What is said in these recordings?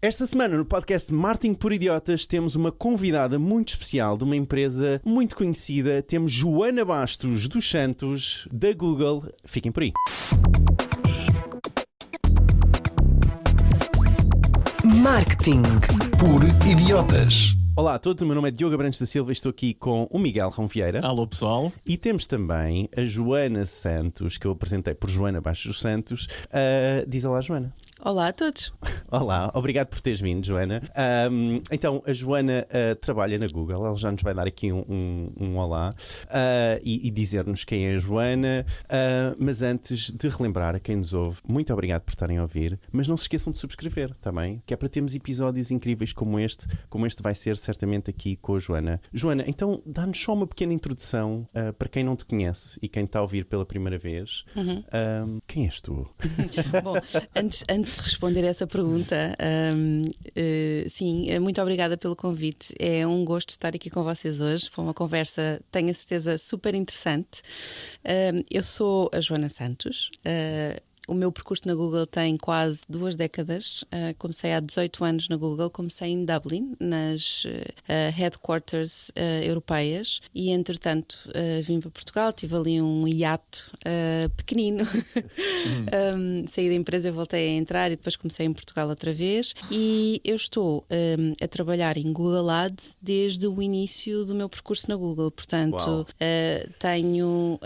Esta semana no podcast Marketing por Idiotas temos uma convidada muito especial de uma empresa muito conhecida. Temos Joana Bastos dos Santos, da Google. Fiquem por aí. Marketing por Idiotas. Olá a todos, o meu nome é Diogo Abrantes da Silva e estou aqui com o Miguel Rão Vieira. Alô pessoal. E temos também a Joana Santos, que eu apresentei por Joana Bastos dos Santos. Diz olá, Joana. Olá a todos. Olá, obrigado por teres vindo, Joana. Então, a Joana trabalha na Google, ela já nos vai dar aqui um olá e dizer-nos quem é a Joana. Mas antes de relembrar a quem nos ouve, muito obrigado por estarem a ouvir, mas não se esqueçam de subscrever também, que é para termos episódios incríveis como este vai ser certamente aqui com a Joana. Joana, então dá-nos só uma pequena introdução para quem não te conhece e quem está a ouvir pela primeira vez. Quem és tu? Bom, antes de responder essa pergunta, sim, muito obrigada pelo convite. É um gosto estar aqui com vocês hoje. Foi uma conversa, tenho a certeza, super interessante. Eu sou a Joana Santos. O meu percurso na Google tem quase 2 décadas. Comecei há 18 anos na Google. Comecei em Dublin, nas headquarters europeias. E, entretanto, vim para Portugal. Tive ali um hiato pequenino. Saí da empresa e voltei a entrar. E depois comecei em Portugal outra vez. E eu estou a trabalhar em Google Ads desde o início do meu percurso na Google. Portanto, tenho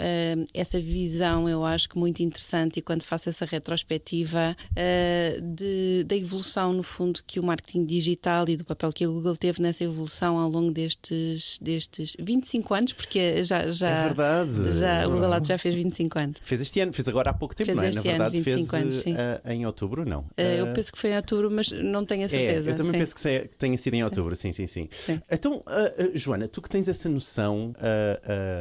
essa visão, eu acho que muito interessante. E quando faço essa retrospectiva da evolução, no fundo, que o marketing digital e do papel que a Google teve nessa evolução ao longo destes 25 anos, porque já é verdade. O Google Ads já fez 25 anos. Fez este ano, fez agora há pouco tempo, fez não é? Este Na verdade, ano, 25 fez anos, sim. Em outubro, não? Eu penso que foi em outubro, mas não tenho a certeza. Eu também sim. penso que tenha sido em outubro, sim. Então, Joana, tu que tens essa noção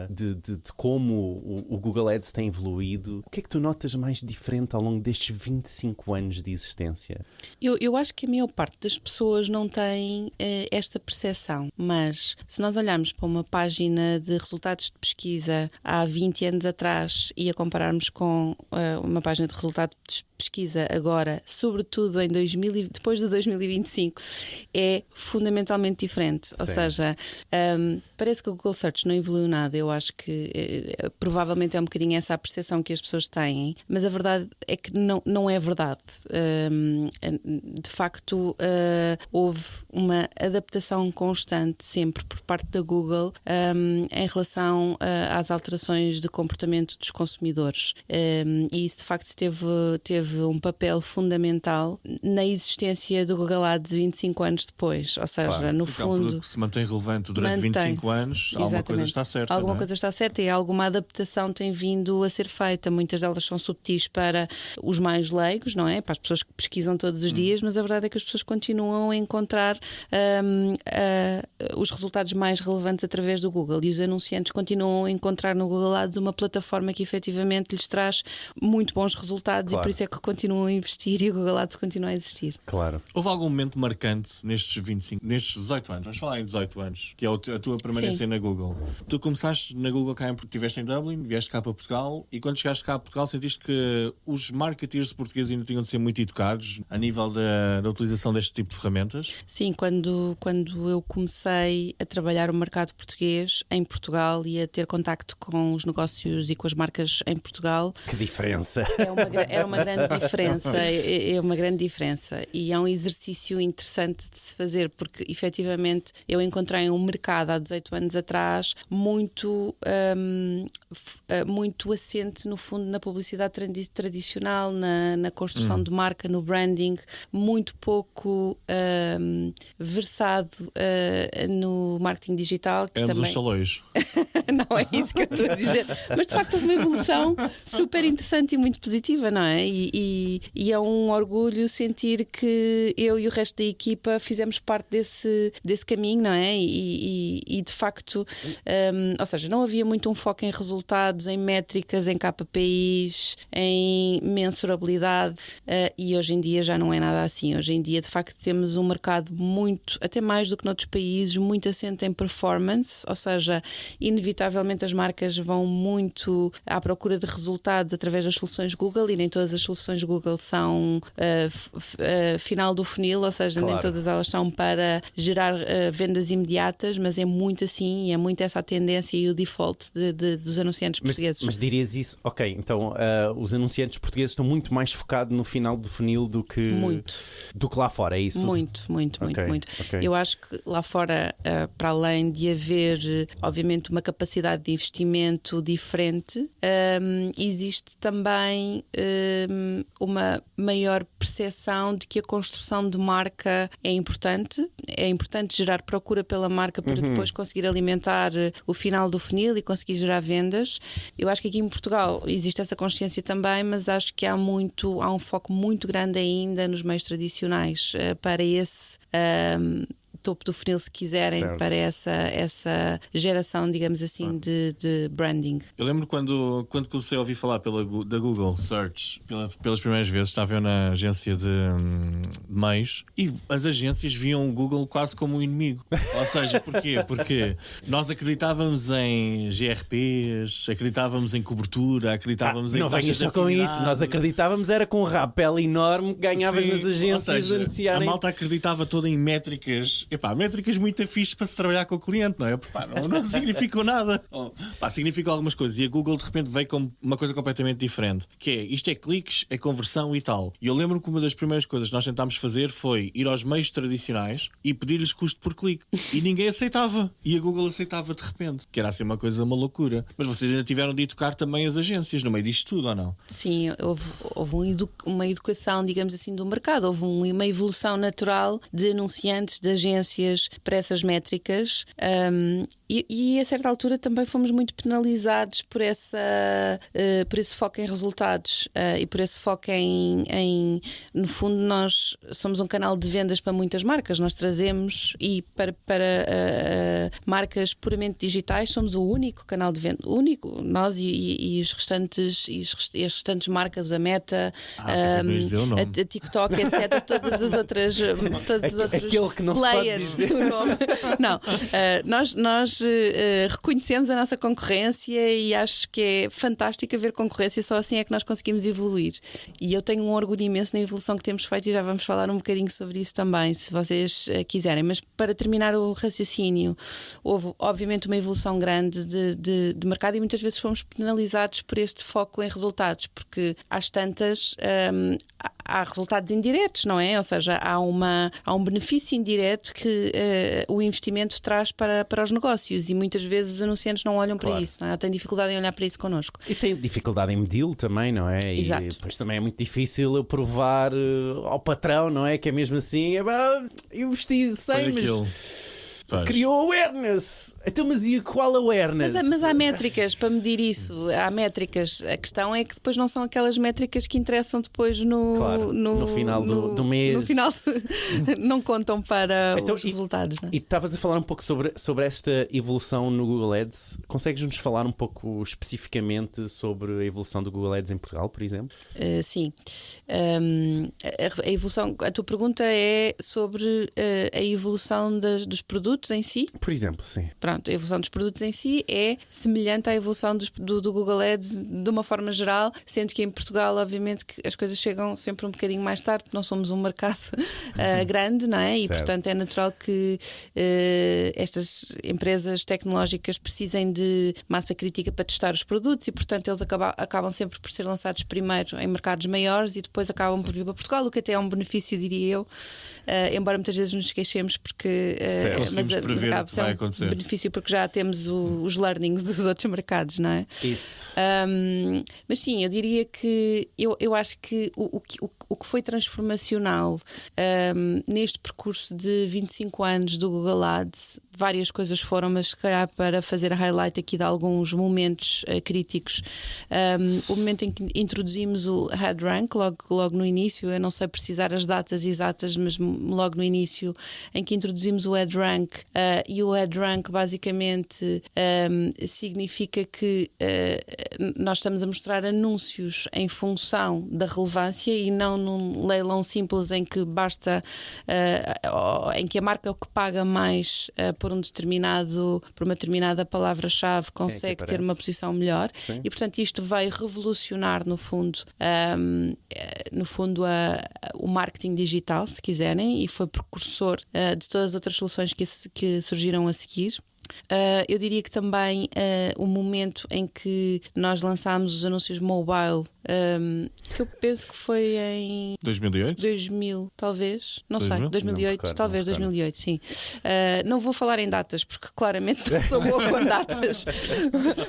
de como o Google Ads tem evoluído, o que é que tu notas mais diferente ao longo destes 25 anos de existência? Eu acho que a maior parte das pessoas não tem esta percepção, mas se nós olharmos para uma página de resultados de pesquisa há 20 anos atrás e a compararmos com uma página de resultados de pesquisa agora, sobretudo depois de 2025, é fundamentalmente diferente. Sim. Ou seja, parece que o Google Search não evoluiu nada. Eu acho que provavelmente é um bocadinho essa a percepção que as pessoas têm, mas a verdade é que não é verdade. De facto, houve uma adaptação constante sempre por parte da Google em relação às alterações de comportamento dos consumidores. E isso de facto teve um papel fundamental na existência do Google Ads 25 anos depois. Ou seja, claro, no fundo, se mantém relevante durante 25 anos, alguma coisa está certa. Alguma coisa está certa e alguma adaptação tem vindo a ser feita. Muitas delas são subtis para os mais leigos, não é? Para as pessoas que pesquisam todos os dias, mas a verdade é que as pessoas continuam a encontrar os resultados mais relevantes através do Google, e os anunciantes continuam a encontrar no Google Ads uma plataforma que efetivamente lhes traz muito bons resultados. Claro. E por isso é que continuam a investir e o Google Ads continua a existir. Claro. Houve algum momento marcante nestes 18 anos, vamos falar em 18 anos, que é a tua permanência na Google. Tu começaste na Google cá estiveste em Dublin, vieste cá para Portugal, e quando chegaste cá a Portugal sentiste que os marketeers portugueses ainda tinham de ser muito educados a nível da utilização deste tipo de ferramentas? Sim, quando eu comecei a trabalhar o mercado português em Portugal e a ter contacto com os negócios e com as marcas em Portugal. Que diferença! É uma grande diferença, é uma grande diferença, e é um exercício interessante de se fazer, porque efetivamente eu encontrei um mercado há 18 anos atrás muito assente no fundo na publicidade tradicional, na construção de marca, no branding, muito pouco versado no marketing digital. Que Éramos também... os salões. Não é isso que eu estou a dizer, mas de facto houve uma evolução super interessante e muito positiva, não é? E é um orgulho sentir que eu e o resto da equipa fizemos parte desse caminho, não é? E de facto, ou seja, não havia muito um foco em resultados resultados em métricas, em KPIs, em mensurabilidade, e hoje em dia já não é nada assim. Hoje em dia, de facto, temos um mercado muito, até mais do que noutros países, muito assente em performance, ou seja, inevitavelmente as marcas vão muito à procura de resultados através das soluções Google, e nem todas as soluções Google são final do funil, ou seja, nem todas elas são para gerar vendas imediatas, mas é muito assim, e é muito essa a tendência e o default dos anunciantes portugueses. Mas dirias isso, ok, então os anunciantes portugueses estão muito mais focados no final do funil do que lá fora, é isso? Muito. Okay. Eu acho que lá fora, para além de haver, obviamente, uma capacidade de investimento diferente, existe também uma maior percepção de que a construção de marca é importante. É importante gerar procura pela marca para depois conseguir alimentar o final do funil e conseguir gerar vendas. Eu acho que aqui em Portugal existe essa consciência também, mas acho que há um foco muito grande ainda nos meios tradicionais para esse topo do funil, se quiserem, certo, para essa geração, digamos assim, de branding. Eu lembro quando comecei a ouvir falar da Google Search pelas primeiras vezes, estava eu na agência de meios, e as agências viam o Google quase como um inimigo. Ou seja, porquê? Porque nós acreditávamos em GRPs, acreditávamos em cobertura, acreditávamos em não venhas só com isso, nós acreditávamos era com um rapel enorme que ganhavas nas agências a anunciarem. A malta acreditava toda em métricas. Métricas muito fixe para se trabalhar com o cliente, não é? Não significou nada. Significou algumas coisas, e a Google de repente veio com uma coisa completamente diferente, que é, isto é cliques, é conversão e tal. E eu lembro que uma das primeiras coisas que nós tentámos fazer foi ir aos meios tradicionais e pedir-lhes custo por clique, e ninguém aceitava, e a Google aceitava de repente, que era assim uma loucura. Mas vocês ainda tiveram de educar também as agências no meio disto tudo, ou não? Sim, houve uma educação, digamos assim, do mercado. Houve uma evolução natural de anunciantes, de agências para essas métricas, e a certa altura também fomos muito penalizados por esse foco em resultados, e por esse foco em no fundo, nós somos um canal de vendas para muitas marcas. Nós trazemos, e para marcas puramente digitais, somos o único canal de venda, nós e os restantes, e as restantes marcas, a Meta, a TikTok, etc., todas as outras aquele que não players. Se pode dizer. O nome. Não, nós reconhecemos a nossa concorrência, e acho que é fantástico haver concorrência, só assim é que nós conseguimos evoluir. E eu tenho um orgulho imenso na evolução que temos feito, e já vamos falar um bocadinho sobre isso também, se vocês quiserem. Mas para terminar o raciocínio, houve obviamente uma evolução grande de mercado, e muitas vezes fomos penalizados por este foco em resultados, porque às tantas há resultados indiretos, não é? Ou seja, há um benefício indireto que o investimento traz para os negócios, e muitas vezes os anunciantes não olham para isso, não é? Têm dificuldade em olhar para isso connosco. E têm dificuldade em medi-lo também, não é? Exato. E depois também é muito difícil eu provar ao patrão, não é? Que é mesmo assim, eu investi 100, mas criou awareness. Então, mas e qual awareness? Mas há métricas para medir isso. Há métricas. A questão é que depois não são aquelas métricas que interessam depois no final do mês. No final não contam para os resultados. Não é? E estavas a falar um pouco sobre esta evolução no Google Ads. Consegues-nos falar um pouco especificamente sobre a evolução do Google Ads em Portugal, por exemplo? Sim. A evolução, a tua pergunta é sobre a evolução dos produtos em si? Por exemplo, sim. Pronto, a evolução dos produtos em si é semelhante à evolução do Google Ads de uma forma geral, sendo que em Portugal, obviamente, que as coisas chegam sempre um bocadinho mais tarde, porque não somos um mercado grande, não é? E portanto é natural que estas empresas tecnológicas precisem de massa crítica para testar os produtos, e portanto eles acabam sempre por ser lançados primeiro em mercados maiores e depois acabam por vir para Portugal, o que até é um benefício, diria eu, embora muitas vezes nos esquecemos, porque acaba por ser um benefício, porque já temos os learnings dos outros mercados, não é? Isso. Mas sim, eu diria que eu acho que o que foi transformacional neste percurso de 25 anos do Google Ads, várias coisas foram, mas se calhar para fazer highlight aqui de alguns momentos críticos, o momento em que introduzimos o HeadRank, logo no início, eu não sei precisar as datas exatas, mas logo no início, em que introduzimos o HeadRank, e o ad rank basicamente significa que nós estamos a mostrar anúncios em função da relevância e não num leilão simples em que basta em que a marca que paga mais por uma determinada palavra-chave consegue ter uma posição melhor. Sim. E portanto isto vai revolucionar no fundo o marketing digital, se quiserem, e foi precursor de todas as outras soluções que surgiram a seguir. Eu diria que também o momento em que nós lançámos os anúncios mobile, que eu penso que foi em 2000, talvez, não 2000? sei, 2008, Não talvez recordo. 2008, sim. Não vou falar em datas porque claramente não sou boa com datas,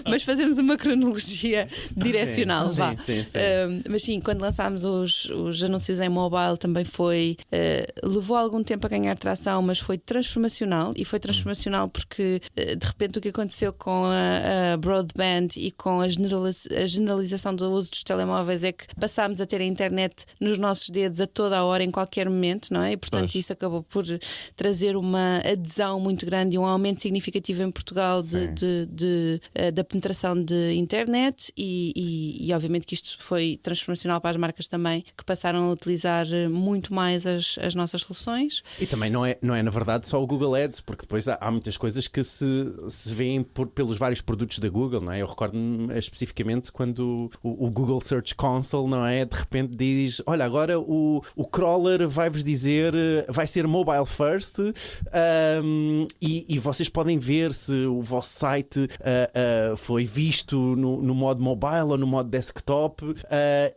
mas fazemos uma cronologia direcional, Sim, vá. sim. Mas sim, quando lançámos os anúncios em mobile também foi, levou algum tempo a ganhar tração, mas foi transformacional, e foi transformacional porque de repente o que aconteceu com a broadband e com a generalização do uso dos telemóveis é que passámos a ter a internet nos nossos dedos a toda a hora, em qualquer momento, não é? E portanto Pois. isso acabou por trazer uma adesão muito grande e um aumento significativo em Portugal da penetração de internet e obviamente que isto foi transformacional para as marcas também, que passaram a utilizar muito mais as nossas soluções. E também não é na verdade só o Google Ads, porque depois há muitas coisas que se veem pelos vários produtos da Google, não é? Eu recordo-me especificamente quando o Google Search Console, não é? De repente diz, olha, agora o crawler vai-vos dizer, vai ser mobile first, e vocês podem ver se o vosso site foi visto no modo mobile ou no modo desktop,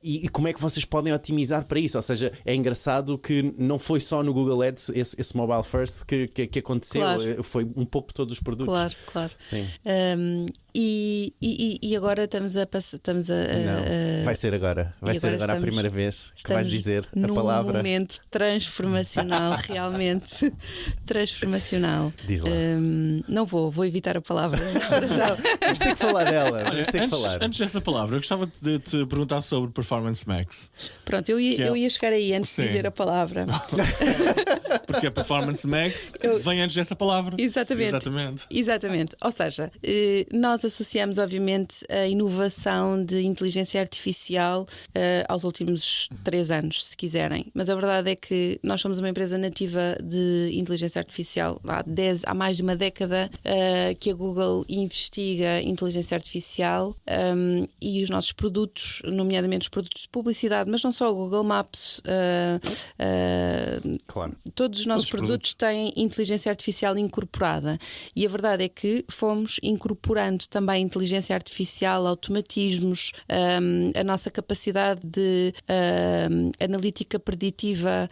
e como é que vocês podem otimizar para isso. Ou seja, é engraçado que não foi só no Google Ads esse mobile first que aconteceu, Claro. foi um pouco todos os produtos. Claro. Sim. E agora estamos a Não, vai ser agora. Vai ser agora a primeira vez que vais dizer a palavra. Num momento transformacional, realmente transformacional. Diz lá. Não vou evitar a palavra. Para já. Vamos ter que falar dela. Vamos ter que falar. Antes dessa palavra, eu gostava de te perguntar sobre Performance Max. Pronto, eu ia chegar aí antes Sim. de dizer a palavra. Porque a Performance Max vem antes dessa palavra. Exatamente. Ou seja, nós associamos obviamente a inovação de inteligência artificial aos últimos 3 anos, se quiserem. Mas a verdade é que nós somos uma empresa nativa de inteligência artificial. Há mais de uma década que a Google investiga inteligência artificial, e os nossos produtos, nomeadamente os produtos de publicidade, mas não só o Google Maps, Claro. todos os nossos produtos têm inteligência artificial incorporada, e a verdade é que fomos incorporando também inteligência artificial, automatismos, a nossa capacidade de analítica preditiva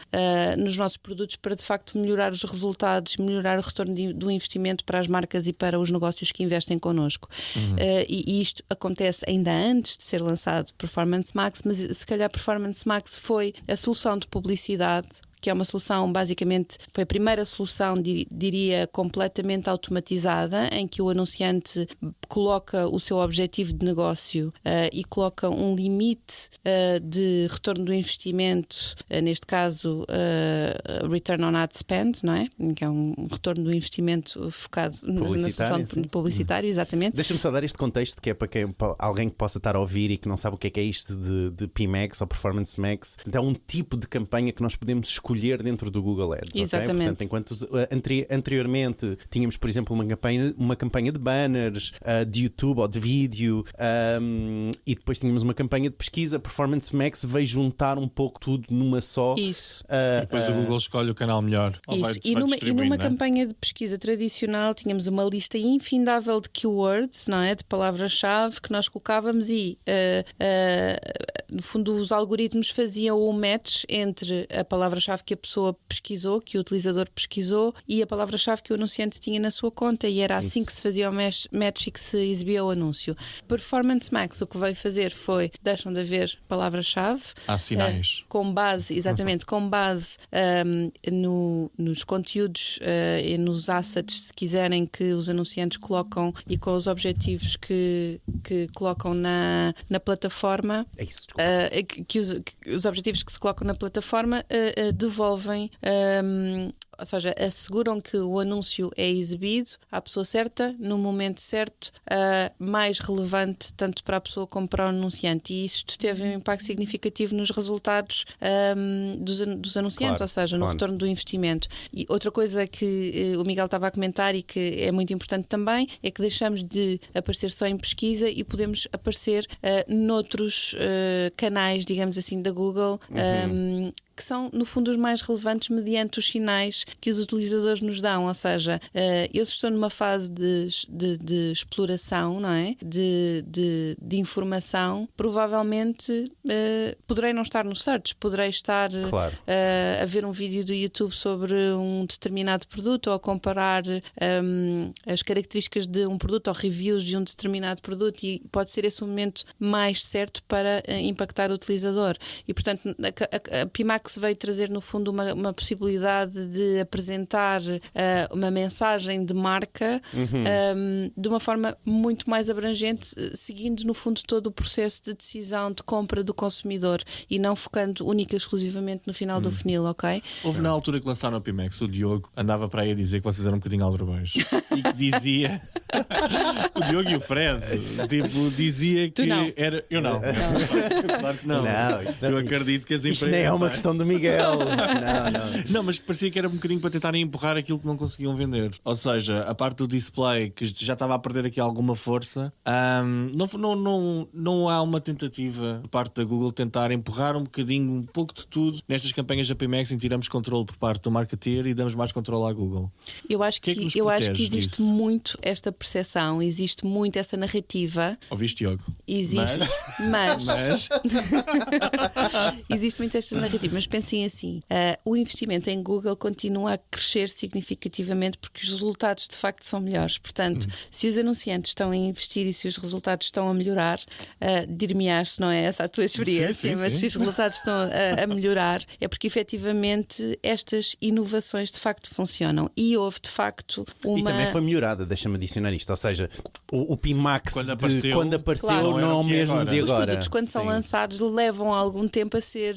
nos nossos produtos para de facto melhorar os resultados, melhorar o retorno do investimento para as marcas e para os negócios que investem connosco. E isto acontece ainda antes de ser lançado Performance Max, mas se calhar Performance Max foi a solução de publicidade, que é uma solução, basicamente, foi a primeira solução, diria, completamente automatizada, em que o anunciante coloca o seu objetivo de negócio e coloca um limite de retorno do investimento, neste caso, Return on Ad Spend, não é? Que é um retorno do investimento focado na solução publicitário, exatamente. Deixa-me só dar este contexto, que é para alguém que possa estar a ouvir e que não sabe o que é isto de PMax ou Performance Max. Então, é um tipo de campanha que nós podemos escolher dentro do Google Ads. Exatamente. Okay? Portanto, enquanto anteriormente tínhamos, por exemplo, uma campanha de banners, de YouTube ou de vídeo, e depois tínhamos uma campanha de pesquisa, Performance Max veio juntar um pouco tudo numa só. Isso. E depois o Google escolhe o canal melhor. Isso. E numa campanha de pesquisa tradicional tínhamos uma lista infindável de keywords, não é? De palavras-chave que nós colocávamos e no fundo os algoritmos faziam o match entre a palavra-chave que a pessoa pesquisou, que o utilizador pesquisou, e a palavra-chave que o anunciante tinha na sua conta, e era assim que se fazia o match e que se exibia o anúncio. Performance Max o que veio fazer foi, deixam de haver palavra-chave, há sinais. com base nos conteúdos e nos assets, se quiserem, que os anunciantes colocam e com os objetivos que colocam na plataforma. É isso, desculpa. Que os objetivos que se colocam na plataforma devolvem ou seja, asseguram que o anúncio é exibido à pessoa certa, no momento certo, mais relevante tanto para a pessoa como para o anunciante. E isto teve um impacto significativo nos resultados dos anunciantes, Claro, ou seja, no claro. retorno do investimento. E outra coisa que o Miguel estava a comentar e que é muito importante também é que deixamos de aparecer só em pesquisa e podemos aparecer noutros canais, digamos assim, da Google, que são, no fundo, os mais relevantes mediante os sinais que os utilizadores nos dão. Ou seja, eu estou numa fase de exploração, não é? De informação, provavelmente poderei não estar no search, poderei estar Claro. a ver um vídeo do YouTube sobre um determinado produto ou a comparar as características de um produto ou reviews de um determinado produto, e pode ser esse o momento mais certo para impactar o utilizador. E, portanto, a Pimax veio trazer, no fundo, uma possibilidade de apresentar uma mensagem de marca de uma forma muito mais abrangente, seguindo, no fundo, todo o processo de decisão de compra do consumidor e não focando única e exclusivamente no final do funil, ok? Houve na altura que lançaram a Pimax, o Diogo andava para aí a dizer que vocês eram um bocadinho aldrabões e que dizia o Diogo e o Fred, tipo, dizia que não. era. Eu não. Claro que não. Não, isto Eu acredito que as Isto empresas. nem é uma questão do Miguel. Não. Não, mas que parecia que era um bocadinho para tentarem empurrar aquilo que não conseguiam vender. Ou seja, a parte do display que já estava a perder aqui alguma força, não há uma tentativa por parte da Google tentar empurrar um bocadinho, um pouco de tudo nestas campanhas da Pimax, em tiramos controle por parte do marketeer e damos mais controle à Google. Eu acho que é que nos eu acho que protege existe disso? muito esta percepção, existe muito essa narrativa. Ouviste, Diogo? Existe, mas Mas existe muito esta narrativa. Mas pensem assim: o investimento em Google continua a crescer significativamente porque os resultados de facto são melhores. Portanto, se os anunciantes estão a investir e se os resultados estão a melhorar, dir-me-ás se não é essa a tua experiência, Sim, mas sim. se os resultados estão a melhorar, é porque efetivamente estas inovações de facto funcionam. E houve de facto uma. E também foi melhorada, deixa-me adicionar isto. Ou seja, o Pimax Quando quando apareceu, apareceu claro. não é Não o era o que é mesmo agora. de Os agora. produtos, quando são Sim. lançados, levam algum tempo a ser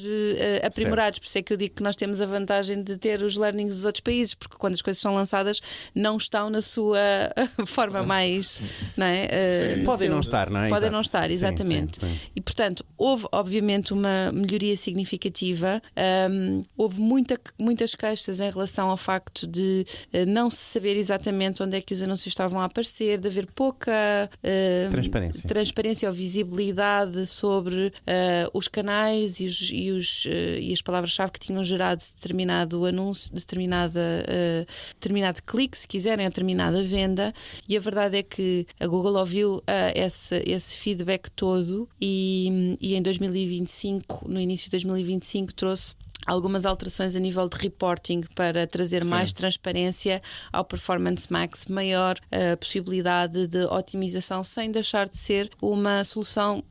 aprimorados. Por isso é que eu digo que nós temos a vantagem de ter os learnings dos outros países, porque quando as coisas são lançadas, não estão na sua forma mais. Não é? No Podem seu- não estar, não é? Podem Exato. não estar, Sim, exatamente. sim, sim. E portanto, houve obviamente uma melhoria significativa. Houve muitas queixas em relação ao facto de não se saber exatamente onde é que os anúncios estavam a aparecer, de haver pouca transparência ou visibilidade sobre os canais e as palavras-chave que tinham gerado determinado anúncio, determinado clique, se quiserem, ou determinada venda. E a verdade é que a Google ouviu esse feedback todo e em 2025, no início de 2025, trouxe algumas alterações a nível de reporting para trazer mais transparência ao Performance Max, maior possibilidade de otimização, sem deixar de ser uma solução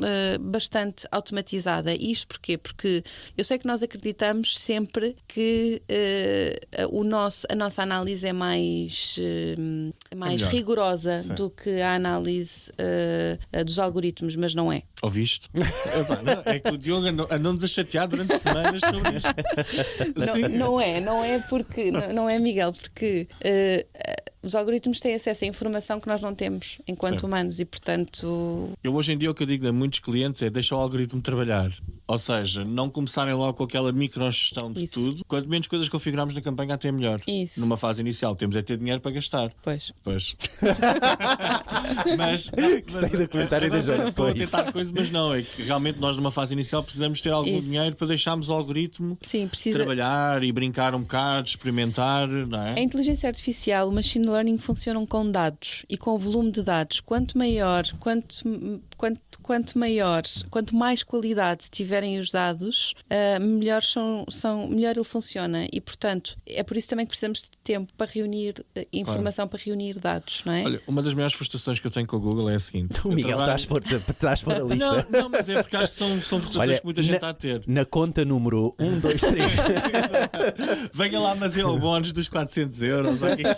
bastante automatizada. E isto porquê? Porque eu sei que nós acreditamos sempre que a nossa análise é mais melhor. rigorosa do que a análise dos algoritmos, mas não é. ouviste? Epá, não, é que o Diogo andou-nos a chatear durante semanas sobre isto. Assim, Não é porque não é, Miguel, porque os algoritmos têm acesso a informação que nós não temos enquanto Sim. humanos e, portanto, Eu hoje em dia o que eu digo a muitos clientes é deixa o algoritmo trabalhar. Ou seja, não começarem logo com aquela microgestão de Isso. tudo. Quanto menos coisas configuramos na campanha, até melhor. Isso. Numa fase inicial, temos é ter dinheiro para gastar. pois. Pois. mas Gostei do comentário da Joana, Estou a pois. tentar coisa, mas não. É que realmente nós numa fase inicial precisamos ter algum Isso. dinheiro para deixarmos o algoritmo Sim, precisa. trabalhar e brincar um bocado, experimentar, não é? A inteligência artificial, o machine learning funcionam com dados e com volume de dados. Quanto mais qualidade tiverem os dados, melhor ele funciona. E, portanto, é por isso também que precisamos de tempo para reunir informação, para reunir dados, não é? Olha, uma das maiores frustrações que eu tenho com o Google é a seguinte: O Miguel, eu trabalho- estás por a lista. Não, mas é porque acho que são frustrações Olha, que muita gente está a ter. na conta número 1, 2, 3. Venha lá, mas é o bónus dos 400 euros. Ou o que é?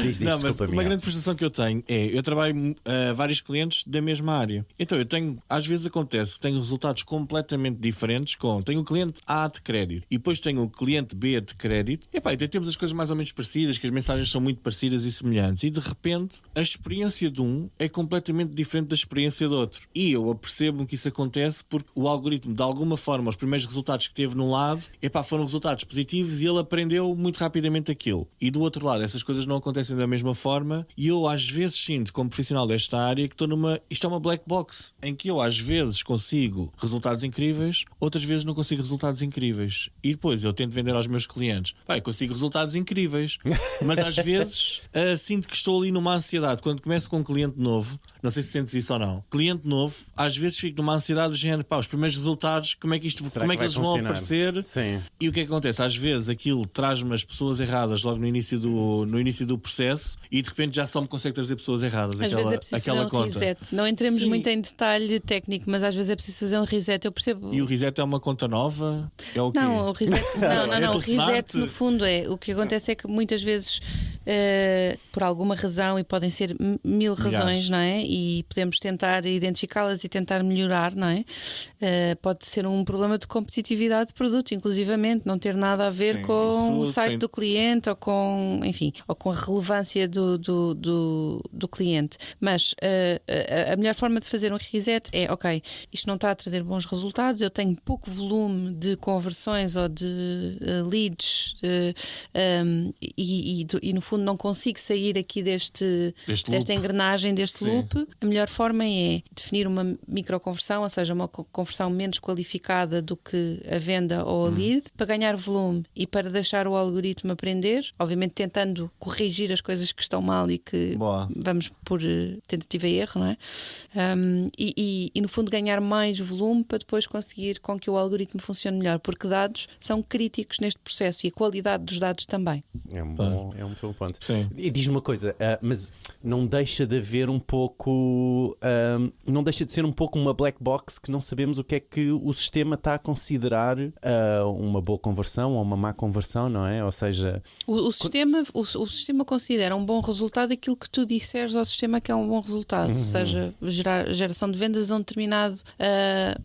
Diz, Não, mas desculpa, uma Miguel. grande frustração que eu tenho é: eu trabalho vários clientes da mesma área. Então eu tenho, às vezes acontece que tenho resultados completamente diferentes tenho o cliente A de crédito e depois tenho o cliente B de crédito. E pá, então temos as coisas mais ou menos parecidas, que as mensagens são muito parecidas e semelhantes. E de repente a experiência de um é completamente diferente da experiência do outro. E eu apercebo-me que isso acontece porque o algoritmo, de alguma forma, os primeiros resultados que teve num lado, foram resultados positivos e ele aprendeu muito rapidamente aquilo. E do outro lado, essas coisas não acontecem da mesma forma e eu às vezes sinto, como profissional desta área, que isto é uma black box, em que eu às vezes consigo resultados incríveis, outras vezes não consigo resultados incríveis. E depois eu tento vender aos meus clientes. Eu consigo resultados incríveis, mas às vezes sinto que estou ali numa ansiedade. Quando começo com um cliente novo, não sei se sentes isso ou não, cliente novo, às vezes fico numa ansiedade do género, os primeiros resultados, como é que eles vão aparecer? Sim. E o que é que acontece? Às vezes aquilo traz-me as pessoas erradas logo no início do processo e de repente já só me consegue trazer pessoas erradas. Às vezes é preciso fazer um reset. Não entremos muito em detalhe técnico, mas às vezes é preciso fazer um reset. Eu percebo. E o reset é uma conta nova? É o quê? Não, o reset, não. O reset no fundo o que acontece é que muitas vezes por alguma razão, e podem ser mil razões, não é? E podemos tentar identificá-las e tentar melhorar, não é? Pode ser um problema de competitividade de produto, inclusivamente, não ter nada a ver com o site do cliente ou com, enfim, ou com a relevância do cliente. Mas a melhor forma de fazer um reset é, ok, isto não está a trazer bons resultados, eu tenho pouco volume de conversões ou de leads e no fundo não consigo sair aqui desta engrenagem, deste loop. A melhor forma é definir uma microconversão, ou seja, uma conversão menos qualificada do que a venda ou a lead, para ganhar volume e para deixar o algoritmo aprender, obviamente tentando corrigir as coisas que estão mal e que vamos por tentativa e erro, não é? E no fundo ganhar mais volume para depois conseguir com que o algoritmo funcione melhor, porque dados são críticos neste processo e a qualidade dos dados também. É muito bom ponto. Sim. E diz-me uma coisa, mas não deixa de haver um pouco, não deixa de ser um pouco uma black box que não sabemos o que é que o sistema está a considerar uma boa conversão ou uma má conversão, não é? Ou seja, o sistema considera um bom resultado aquilo que tu disseres ao sistema que é um bom resultado, ou seja, geração de vendas a um determinado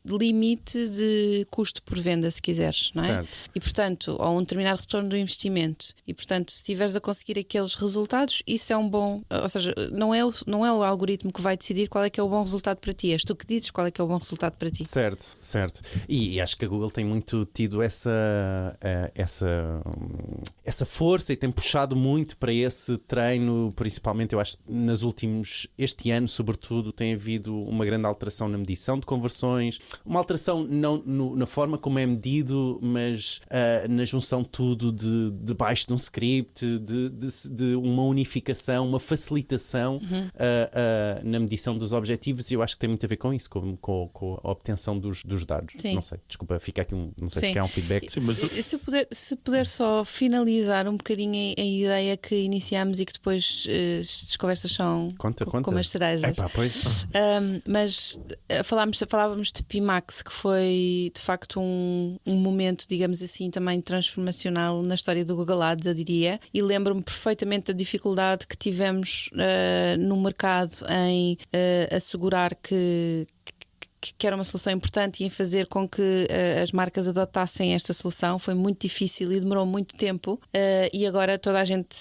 limite de custo por venda, se quiseres, não é? Certo. E portanto, ou um determinado retorno do investimento. E portanto, se estiveres a conseguir aqueles resultados, isso é um bom, ou seja, não é o algoritmo que vai decidir qual é que é o bom resultado para ti, és tu que dizes qual é que é o bom resultado para ti. Certo. E acho que a Google tem muito tido essa força e tem puxado muito para esse treino, principalmente eu acho este ano sobretudo tem havido uma grande alteração na medição de conversões, uma alteração não na forma como é medido, mas na junção tudo debaixo de um script, de uma unificação, uma facilitação na medição dos objetivos, e eu acho que tem muito a ver com isso, com a obtenção dos dados. Sim. Não sei, desculpa, fica aqui não sei se quer um feedback. Sim, mas Se puder só finalizar um bocadinho a ideia que iniciámos e que depois as conversas são Conta. como as cerejas. Pois. Mas falávamos de Pimax, que foi de facto um momento, digamos assim, também transformacional na história do Google Ads, eu diria, e lembro-me perfeitamente da dificuldade que tivemos no mercado em assegurar que era uma solução importante e em fazer com que as marcas adotassem esta solução. Foi muito difícil e demorou muito tempo, e agora toda a gente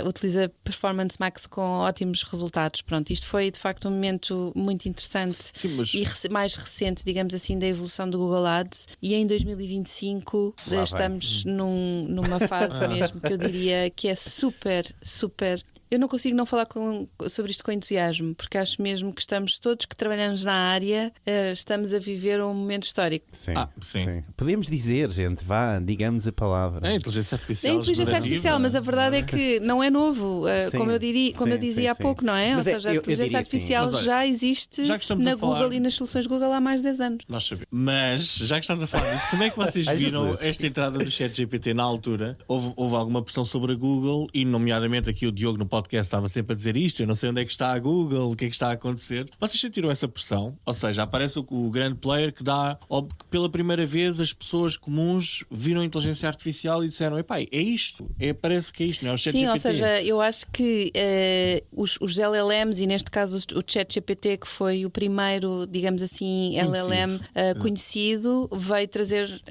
utiliza Performance Max com ótimos resultados. Pronto, isto foi de facto um momento muito interessante. Sim, mas e mais recente, digamos assim, da evolução do Google Ads, e em 2025 estamos numa fase mesmo que eu diria que é super. Eu não consigo não falar sobre isto com entusiasmo, porque acho mesmo que estamos todos que trabalhamos na área, estamos a viver um momento histórico. Sim. Podemos dizer, gente, digamos a palavra. É a inteligência artificial. É a inteligência artificial, mas a verdade é que não é novo, como eu dizia há pouco, não é? Mas ou seja, a inteligência artificial Mas olha, já existe na Google e nas soluções Google há mais de 10 anos. Nós sabemos. Mas, já que estás a falar disso, como é que vocês viram esta entrada do ChatGPT na altura? Houve alguma pressão sobre a Google e, nomeadamente, aqui o Diogo no podcast estava sempre a dizer isto, eu não sei onde é que está a Google, o que é que está a acontecer. Vocês sentiram essa pressão? Ou seja, aparece o grande player que dá, pela primeira vez as pessoas comuns viram a inteligência artificial e disseram, epá, é isto, parece que é isto, não é o ChatGPT. Sim, ou seja, eu acho que os LLMs, e neste caso o ChatGPT, que foi o primeiro, digamos assim, LLM conhecido, veio trazer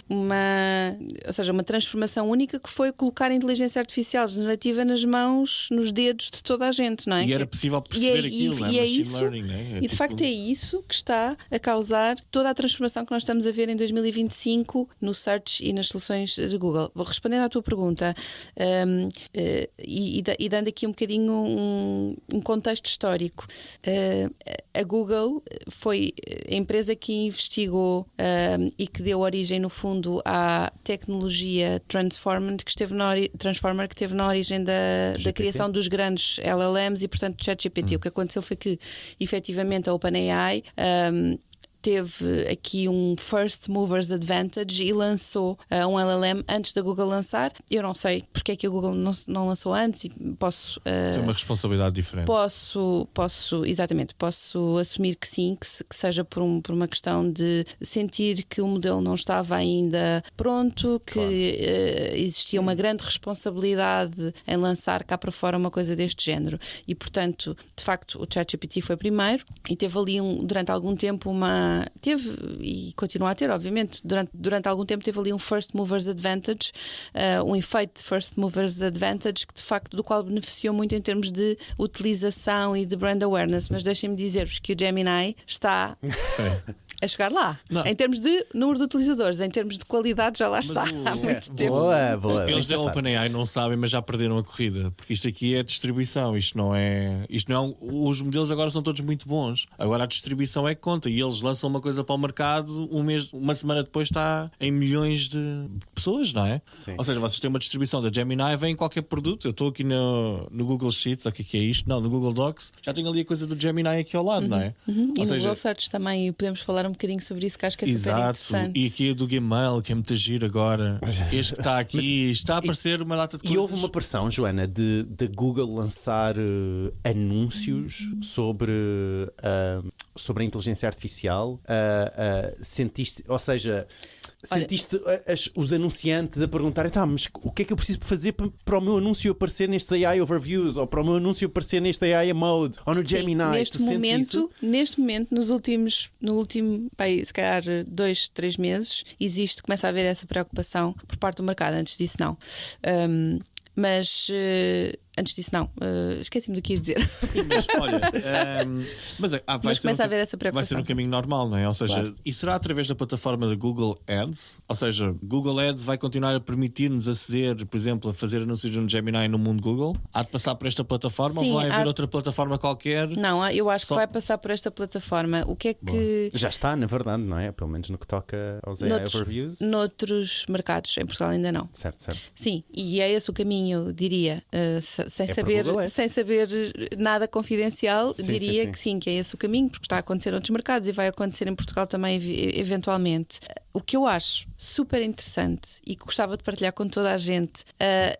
uma transformação única, que foi colocar a inteligência artificial generativa nas mãos, nos dedos de toda a gente, não é? E era possível perceber aquilo, não é? Machine learning, não é? E de facto é isso que está a causar toda a transformação que nós estamos a ver em 2025 no search e nas soluções de Google. Vou responder à tua pergunta e dando aqui um bocadinho um contexto histórico. A Google foi a empresa que investigou e que deu origem, no fundo, à tecnologia Transformer, que esteve na origem da criação dos grandes LLMs e, portanto, do ChatGPT. O que aconteceu foi que, efetivamente, a OpenAI teve aqui um first movers advantage e lançou um LLM antes da Google lançar. Eu não sei porque é que a Google não lançou antes, e posso tem uma responsabilidade diferente. Posso assumir que sim, que seja por uma questão de sentir que o modelo não estava ainda pronto, que existia uma grande responsabilidade em lançar cá para fora uma coisa deste género. E, portanto, de facto, o ChatGPT foi primeiro e teve ali durante algum tempo teve, e continua a ter, obviamente, durante algum tempo teve ali um first movers advantage, um efeito de first movers advantage, que de facto do qual beneficiou muito em termos de utilização e de brand awareness. Mas deixem-me dizer-vos que o Gemini está a chegar lá. Não. Em termos de número de utilizadores, em termos de qualidade, já lá está há muito tempo. Boa. Eles da OpenAI não sabem, mas já perderam a corrida, porque isto aqui é distribuição, isto não é os modelos agora são todos muito bons. Agora a distribuição é que conta, e eles lançam uma coisa para o mercado, uma semana depois está em milhões de pessoas, não é? Sim. Ou seja, vocês têm uma distribuição da Gemini, vem em qualquer produto. Eu estou aqui no Google Sheets, o que é isto? Não, no Google Docs, já tenho ali a coisa do Gemini aqui ao lado, não é? E no Google Search também, podemos falar um bocadinho sobre isso, que acho que é super interessante. E aqui é do Gmail, que é muito giro agora. Este que está aqui, está a aparecer uma data de coisas. E houve uma pressão, Joana, de Google lançar anúncios sobre a inteligência artificial. Sentiste, ou seja, sentiste os anunciantes a perguntarem, mas o que é que eu preciso fazer para o meu anúncio aparecer nestes AI Overviews, ou para o meu anúncio aparecer neste AI Mode, ou no Gemini? Neste momento, no último, se calhar 2-3 meses, começa a haver essa preocupação por parte do mercado. Antes disso não. Mas esqueci-me do que ia dizer. Sim, mas olha, mas começa a haver essa preocupação. Vai ser um caminho normal, não é? Ou seja, claro. E será através da plataforma da Google Ads? Ou seja, Google Ads vai continuar a permitir-nos aceder, por exemplo, a fazer anúncios no Gemini no mundo Google? Há de passar por esta plataforma? Sim, ou vai haver outra plataforma qualquer? Não, eu acho que vai passar por esta plataforma. O que é que... Já está, na verdade, não é? Pelo menos no que toca aos AI Overviews. Noutros mercados, em Portugal ainda não. Certo. Sim, e é esse o caminho, diria, sem saber nada confidencial, diria que sim, que é esse o caminho, porque está a acontecer em outros mercados e vai acontecer em Portugal também eventualmente. O que eu acho super interessante e que gostava de partilhar com toda a gente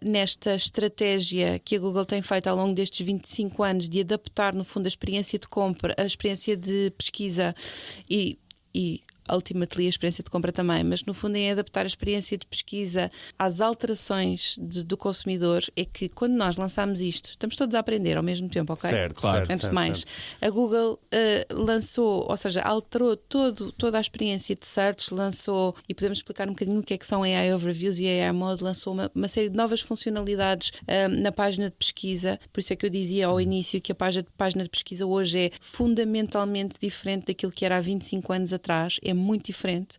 nesta estratégia que a Google tem feito ao longo destes 25 anos de adaptar, no fundo, a experiência de compra, a experiência de pesquisa e ultimately a experiência de compra também, mas no fundo em adaptar a experiência de pesquisa às alterações do consumidor, é que quando nós lançámos isto, estamos todos a aprender ao mesmo tempo, ok? Certo, claro. Antes de mais, a Google lançou, ou seja, alterou toda a experiência de search, lançou, e podemos explicar um bocadinho o que são AI Overviews e AI Mode, lançou uma série de novas funcionalidades na página de pesquisa. Por isso é que eu dizia ao início que a página de pesquisa hoje é fundamentalmente diferente daquilo que era há 25 anos atrás. É muito diferente,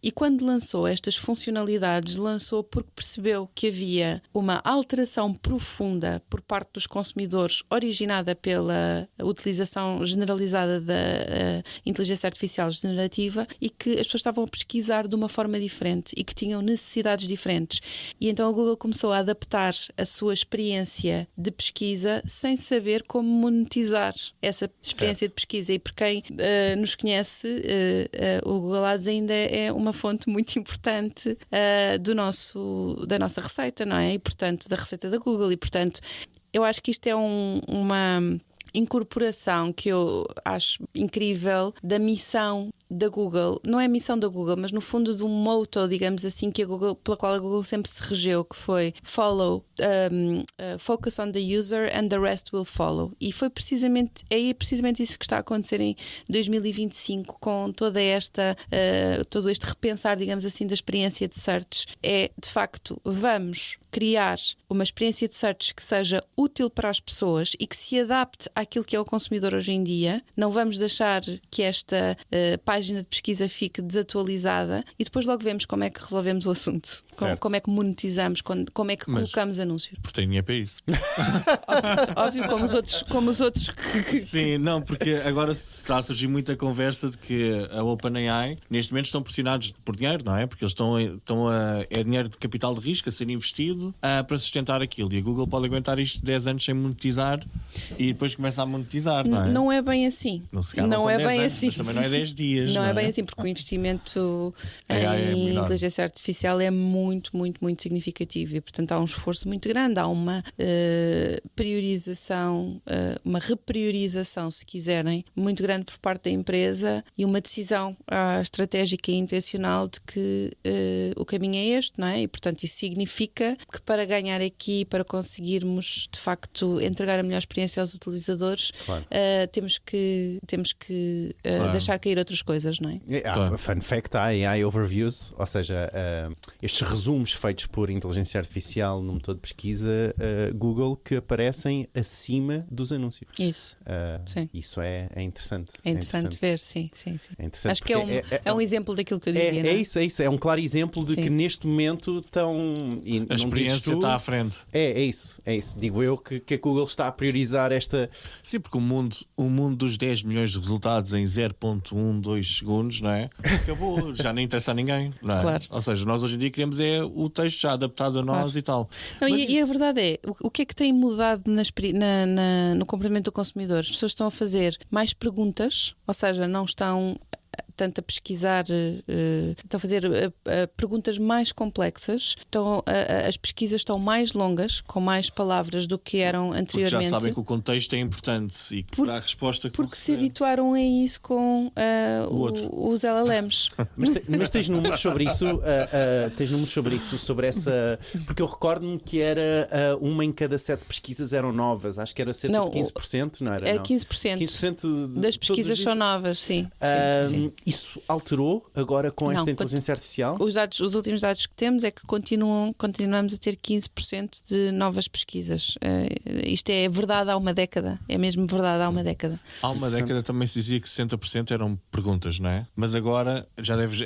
e quando lançou estas funcionalidades, lançou porque percebeu que havia uma alteração profunda por parte dos consumidores, originada pela utilização generalizada da inteligência artificial generativa, e que as pessoas estavam a pesquisar de uma forma diferente e que tinham necessidades diferentes. E então a Google começou a adaptar a sua experiência de pesquisa sem saber como monetizar essa experiência de pesquisa. E por quem nos conhece o Google Ads ainda é uma fonte muito importante da nossa receita, não é? E portanto, da receita da Google. E portanto, eu acho que isto é uma incorporação que eu acho incrível da missão da Google. Não é a missão da Google, mas no fundo de um motto, digamos assim, que pela qual a Google sempre se regeu, que foi focus on the user and the rest will follow. E foi precisamente isso que está a acontecer em 2025 com todo este repensar, digamos assim, da experiência de search. É, de facto, vamos criar uma experiência de search que seja útil para as pessoas e que se adapte àquilo que é o consumidor hoje em dia. Não vamos deixar que esta página de pesquisa fique desatualizada e depois logo vemos como é que resolvemos o assunto, como é que monetizamos, como é que colocamos anúncios. Porque tem dinheiro para isso. Óbvio, como os outros que... Sim, não, porque agora está a surgir muita conversa de que a OpenAI neste momento estão pressionados por dinheiro, não é? Porque eles é dinheiro de capital de risco a ser investido para sustentar aquilo, e a Google pode aguentar isto 10 anos sem monetizar e depois começa a monetizar, não é? Não é bem assim. Não é bem assim. Mas também não é 10 dias. Não é bem assim, porque o investimento em inteligência artificial é muito, muito, muito significativo e, portanto, há um esforço muito grande, há uma priorização, uma repriorização, se quiserem, muito grande por parte da empresa e uma decisão estratégica e intencional de que o caminho é este, não é? E, portanto, isso significa que para ganhar aqui, para conseguirmos, de facto, entregar a melhor experiência aos utilizadores, temos que deixar cair outras coisas, não é? Fun fact, há AI overviews, ou seja, estes resumos feitos por inteligência artificial no motor de pesquisa Google que aparecem acima dos anúncios. Isso. Sim. Isso é interessante. É interessante ver, sim. É interessante. Acho que é um exemplo daquilo que eu dizia. É isso. É um claro exemplo de que neste momento estão. A experiência está à frente. É isso. Digo eu que a Google está a priorizar esta. Sim, porque o mundo dos 10 milhões de resultados em 0.12 segundos, não é? Acabou, já nem interessa a ninguém, não é? Claro. Ou seja, nós hoje em dia queremos o texto já adaptado a nós e tal. Não, e a verdade é, o que é que tem mudado no comportamento do consumidor? As pessoas estão a fazer mais perguntas, ou seja, não estão tanto a pesquisar, estão a fazer perguntas mais complexas, as pesquisas estão mais longas, com mais palavras do que eram anteriormente. Porque já sabem que o contexto é importante e que para a resposta que porque se habituaram a isso com os LLMs. Mas tens números sobre isso? Sobre essa. Porque eu recordo-me que era uma em cada 7 pesquisas eram novas, acho que era cerca de 15%, não era? É 15% das pesquisas são novas, sim. Isso alterou agora com esta inteligência artificial? Os últimos dados que temos é que continuamos a ter 15% de novas pesquisas. Isto é verdade há uma década. É mesmo verdade há uma década. Há uma década também se dizia que 60% eram perguntas, não é? Mas agora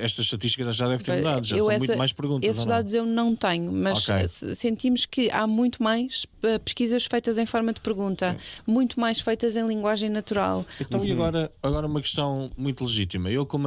esta estatística já deve ter mudado. Já são muito mais perguntas. Esses dados eu não tenho, mas sentimos que há muito mais pesquisas feitas em forma de pergunta, muito mais feitas em linguagem natural. Então, e agora uma questão muito legítima. Eu como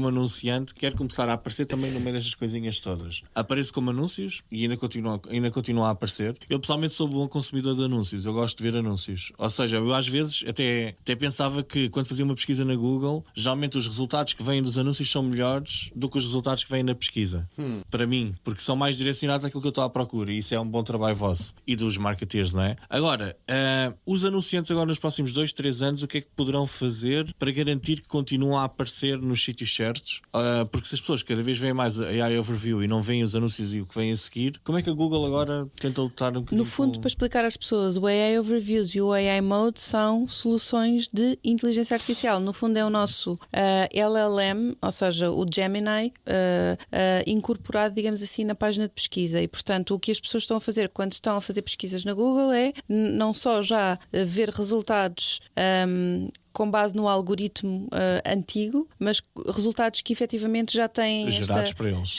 anunciante quero começar a aparecer também no meio destas coisinhas todas. Apareço como anúncios e ainda continua a aparecer. Eu pessoalmente sou bom consumidor de anúncios. Eu gosto de ver anúncios. Ou seja, eu às vezes até pensava que quando fazia uma pesquisa na Google, geralmente os resultados que vêm dos anúncios são melhores do que os resultados que vêm na pesquisa. Para mim, porque são mais direcionados àquilo que eu estou à procura, e isso é um bom trabalho vosso e dos marketeers, não é? Agora, os anunciantes agora nos próximos 2-3 anos, o que é que poderão fazer para garantir que continuam a aparecer nos sítios certos? Porque se as pessoas cada vez veem mais a AI Overview e não veem os anúncios e o que vem a seguir, como é que a Google agora tenta lutar um bocadinho? No fundo, para explicar às pessoas, o AI Overviews e o AI Mode são soluções de inteligência artificial. No fundo é o nosso LLM, ou seja, o Gemini, incorporado, digamos assim, na página de pesquisa. E, portanto, o que as pessoas estão a fazer quando estão a fazer pesquisas na Google é não só já ver resultados com base no algoritmo antigo, mas resultados que efetivamente já têm gerados para eles.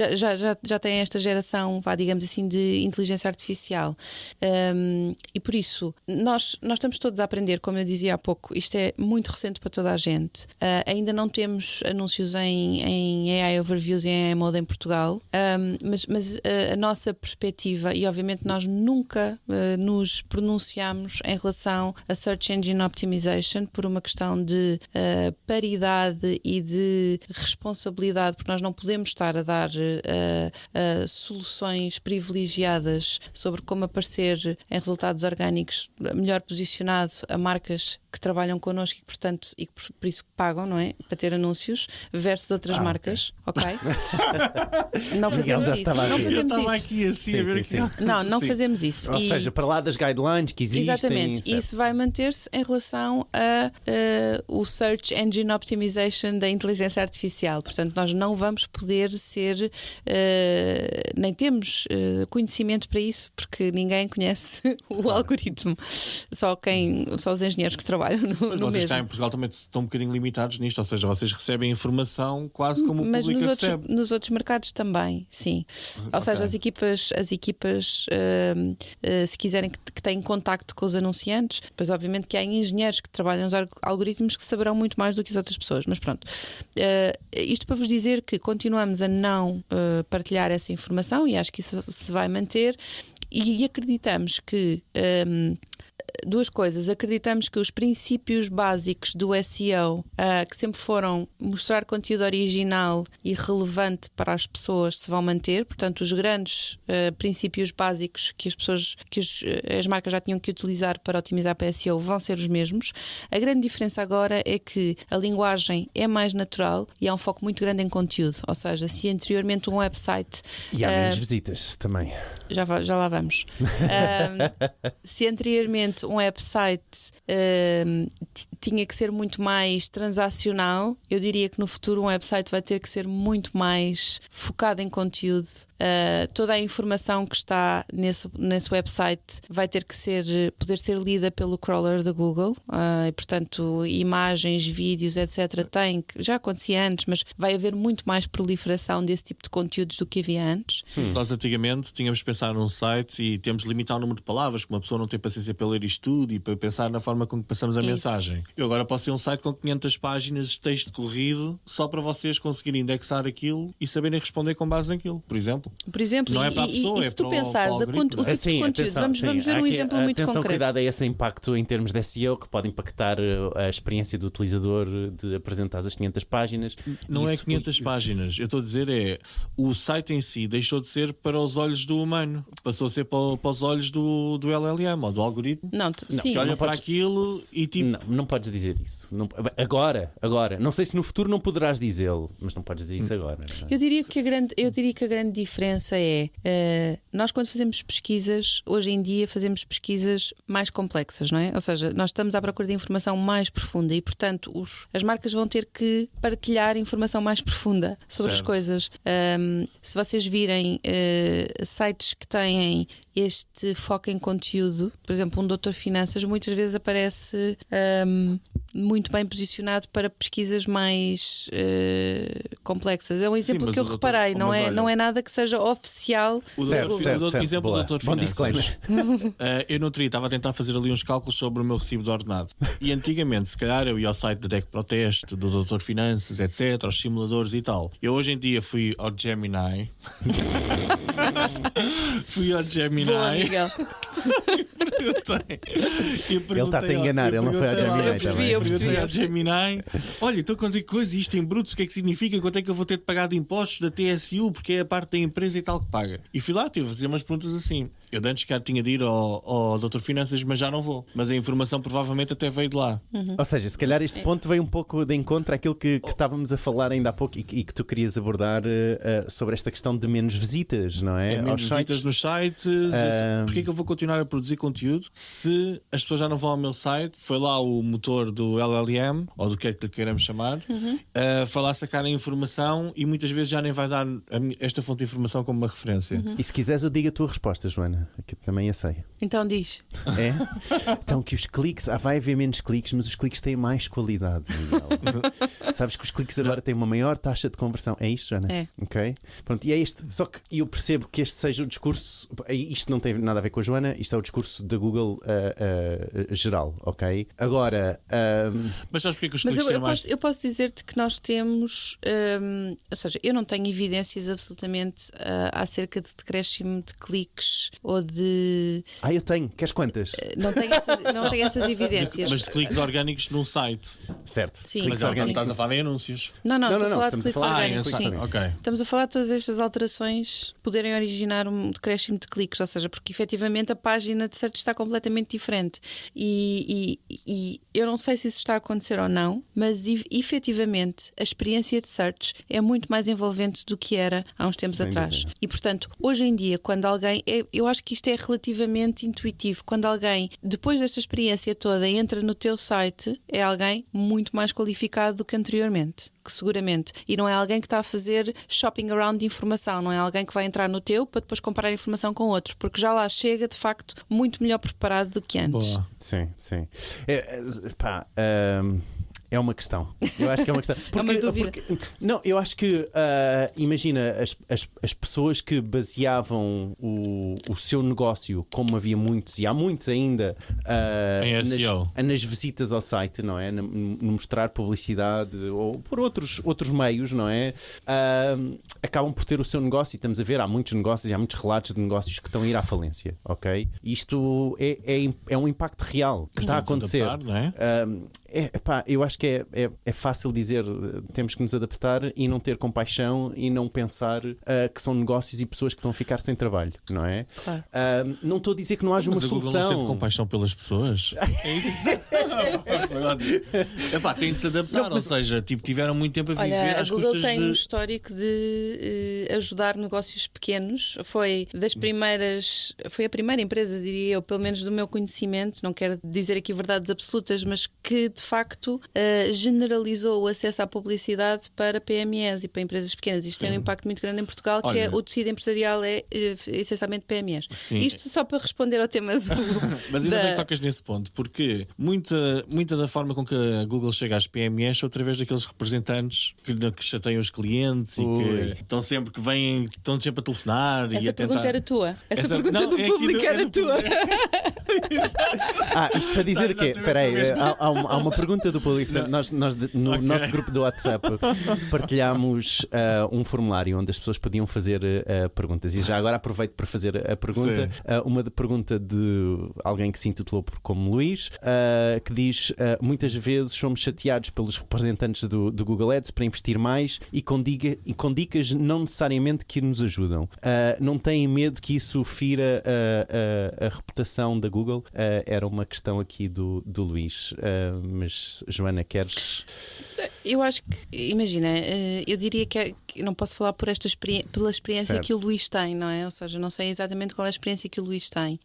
Já têm esta geração, digamos assim, de inteligência artificial. E por isso, nós estamos todos a aprender, como eu dizia há pouco, isto é muito recente para toda a gente. Ainda não temos anúncios em AI Overviews e em AI Mode em Portugal, mas a nossa perspectiva, e obviamente nós nunca nos pronunciamos em relação a Search Engine Optimization por uma questão questão de paridade e de responsabilidade, porque nós não podemos estar a dar soluções privilegiadas sobre como aparecer em resultados orgânicos melhor posicionado a marcas que trabalham connosco e, portanto, e por isso pagam, não é? Para ter anúncios versus outras marcas, ok? Não fazemos isso. Não fazemos Eu estava isso. aqui assim a ver sim. Não fazemos isso. Ou E- seja, para lá das guidelines que existem. Exatamente, certo. isso vai manter-se em relação a o Search Engine Optimization da inteligência artificial. Portanto, nós não vamos poder ser, nem temos conhecimento para isso, porque ninguém conhece o algoritmo, só os engenheiros que trabalham Mas no vocês cá em mesmo. Portugal também estão um bocadinho limitados nisto, ou seja, vocês recebem informação quase como o Mas público recebe. nos outros mercados também, sim. Ou seja, as equipas se quiserem que têm contacto com os anunciantes, pois obviamente que há engenheiros que trabalham nos algoritmos que saberão muito mais do que as outras pessoas. Mas pronto, isto para vos dizer que continuamos a não partilhar essa informação e acho que isso se vai manter e acreditamos que duas coisas. Acreditamos que os princípios básicos do SEO, que sempre foram mostrar conteúdo original e relevante para as pessoas, se vão manter. Portanto, os grandes princípios básicos que as marcas já tinham que utilizar para otimizar para SEO vão ser os mesmos. A grande diferença agora é que a linguagem é mais natural e há um foco muito grande em conteúdo. Ou seja, se anteriormente um website... E há menos visitas também. Já lá vamos. Se anteriormente um website tinha que ser muito mais transacional, eu diria que no futuro um website vai ter que ser muito mais focado em conteúdo. Toda a informação que está nesse website vai ter que poder ser lida pelo crawler da Google, e portanto imagens, vídeos, etc. Já acontecia antes, mas vai haver muito mais proliferação desse tipo de conteúdos do que havia antes. Nós antigamente tínhamos de pensar num site e temos de limitar o número de palavras, que uma pessoa não tem paciência para ler isto tudo e para pensar na forma como passamos a Isso. mensagem. Eu agora posso ter um site com 500 páginas de texto corrido só para vocês conseguirem indexar aquilo e saberem responder com base naquilo, por exemplo. Não é para a pessoa, e é se tu para o pensares o algoritmo. tipo de conteúdo, atenção, vamos ver há um aqui- exemplo muito atenção, concreto. cuidado a esse impacto em termos de SEO que pode impactar a experiência do utilizador de apresentar as 500 páginas. Não é Isso- 500 páginas. Eu estou a dizer o site em si deixou de ser para os olhos do humano, passou a ser para os olhos do LLM ou do algoritmo. Sim. Que olha não para podes- aquilo e tipo. Não podes dizer isso. Agora. Não sei se no futuro não poderás dizê-lo, mas não podes dizer isso agora. Não é? Eu diria que a grande diferença é nós quando fazemos pesquisas, hoje em dia fazemos pesquisas mais complexas, não é? Ou seja, nós estamos à procura de informação mais profunda e, portanto, as marcas vão ter que partilhar informação mais profunda sobre as Certo. coisas. Se vocês virem sites que têm este foco em conteúdo, por exemplo, um Doutor Finanças muitas vezes aparece muito bem posicionado para pesquisas mais complexas. É um exemplo mas que eu o doutor- reparei, não mas é, olha- não é nada que seja oficial. O Certo, doutor- certo, o certo. exemplo Boa. do Doutor Bom Finanças. Eu no outro dia estava a tentar fazer ali uns cálculos sobre o meu recibo de ordenado. E antigamente, se calhar, eu ia ao site da DEC Proteste, do Doutor Finanças, etc., aos simuladores e tal. Eu hoje em dia fui ao Gemini. Boa, Miguel. Ele está-te a enganar, ele não foi ao Gemini Eu percebi, também. eu percebi. Perguntei ao Gemini: olha, então quanto é que coisa isto em brutos, o que é que significa? Quanto é que eu vou ter de pagar de impostos da TSU, porque é a parte da empresa e tal que paga? E fui lá, tive a fazer umas perguntas assim. Eu de antes, cara, tinha de ir ao Doutor Finanças, mas já não vou. Mas a informação provavelmente até veio de lá. Ou seja, se calhar este ponto veio um pouco de encontro àquilo que estávamos a falar ainda há pouco e que tu querias abordar sobre esta questão de menos visitas, não é? Menos Aos visitas sites. nos sites. Porquê é que eu vou continuar a produzir conteúdo se as pessoas já não vão ao meu site? Foi lá o motor do LLM, ou do que é que lhe queiramos chamar, foi lá sacar a informação e muitas vezes já nem vai dar esta fonte de informação como uma referência. E se quiseres eu digo a tua resposta, Joana, que também a sei. Então diz. É? Então que os cliques, vai haver menos cliques, mas os cliques têm mais qualidade, Miguel. Sabes que os cliques agora têm uma maior taxa de conversão. É isto, Joana? É. Ok? Pronto, e é este. Só que eu percebo que este seja o discurso. Isto não tem nada a ver com a Joana, isto é o discurso da Google geral, ok? Agora, Mas sabes porque é que os Mas cliques têm mais. eu posso dizer-te que nós temos, ou seja, eu não tenho evidências absolutamente acerca de decréscimo de cliques ou de. eu tenho. Queres quantas? Não tenho essas evidências. Mas de cliques orgânicos num site. Certo. Sim, Cliques sim, orgânicos. Estás a falar em anúncios. Não, Não, estou a falar de estamos a cliques falar- orgânicos. em Sim. site, ok. Estamos a falar de todas estas alterações poderem originar um decréscimo de cliques, ou seja, porque efetivamente a página de search está completamente diferente. E eu não sei se isso está a acontecer ou não, mas efetivamente a experiência de search é muito mais envolvente do que era há uns tempos Sem atrás. dúvida. E portanto, hoje em dia, quando alguém. Eu acho que isto é relativamente intuitivo. Quando alguém, depois desta experiência toda, entra no teu site, é alguém muito mais qualificado do que anteriormente. Que seguramente. E não é alguém que está a fazer shopping around de informação, não é alguém que vai entrar no teu para depois comparar informação com outros, porque já lá chega de facto muito melhor preparado do que antes. Boa. Sim, sim. É uma questão. Eu acho que é uma questão. É uma dúvida. Não, eu acho que, imagina, as pessoas que baseavam o seu negócio, como havia muitos, e há muitos ainda, Em SEO. nas visitas ao site, não é? No mostrar publicidade ou por outros meios, não é? Acabam por ter o seu negócio, e estamos a ver, há muitos negócios e há muitos relatos de negócios que estão a ir à falência, ok? Isto é um impacto real que está a Temos de acontecer. adaptar, não é? Eu acho que é fácil dizer temos que nos adaptar e não ter compaixão e não pensar que são negócios e pessoas que estão a ficar sem trabalho, não é? Claro. Não estou a dizer que não haja Mas uma a Google solução. não sente compaixão pelas pessoas. É isso que tem de se adaptar, ou seja, tiveram muito tempo a viver Olha, a às Google custas tem um de. histórico de ajudar negócios pequenos. Foi a primeira empresa, diria eu, pelo menos do meu conhecimento, não quero dizer aqui verdades absolutas, mas que de facto generalizou o acesso à publicidade para PMEs e para empresas pequenas. Isto tem um impacto muito grande em Portugal, que é Olha, o tecido empresarial é essencialmente PMEs. Sim. Isto só para responder ao tema do. Mas ainda bem que tocas nesse ponto, porque muita da forma com que a Google chega às PMEs é através daqueles representantes que chateiam os clientes e que estão sempre a telefonar e Essa a pergunta tentar. era tua. Essa pergunta não, do é aqui público era do tua. Isto para dizer o quê? Exatamente Espera aí, o mesmo. há uma pergunta do público. Portanto, nós no nosso grupo do WhatsApp partilhámos um formulário onde as pessoas podiam fazer perguntas. E já agora aproveito para fazer a pergunta. Uma pergunta de alguém que se intitulou como Luís, que diz: muitas vezes somos chateados pelos representantes do Google Ads para investir mais e com dicas não necessariamente que nos ajudam. Não têm medo que isso fira a reputação da Google? Era uma questão aqui do Luís. Mas, Joana, queres? Eu acho que, imagina, eu diria que não posso falar pela experiência Certo. que o Luís tem, não é? Ou seja, não sei exatamente qual é a experiência que o Luís tem.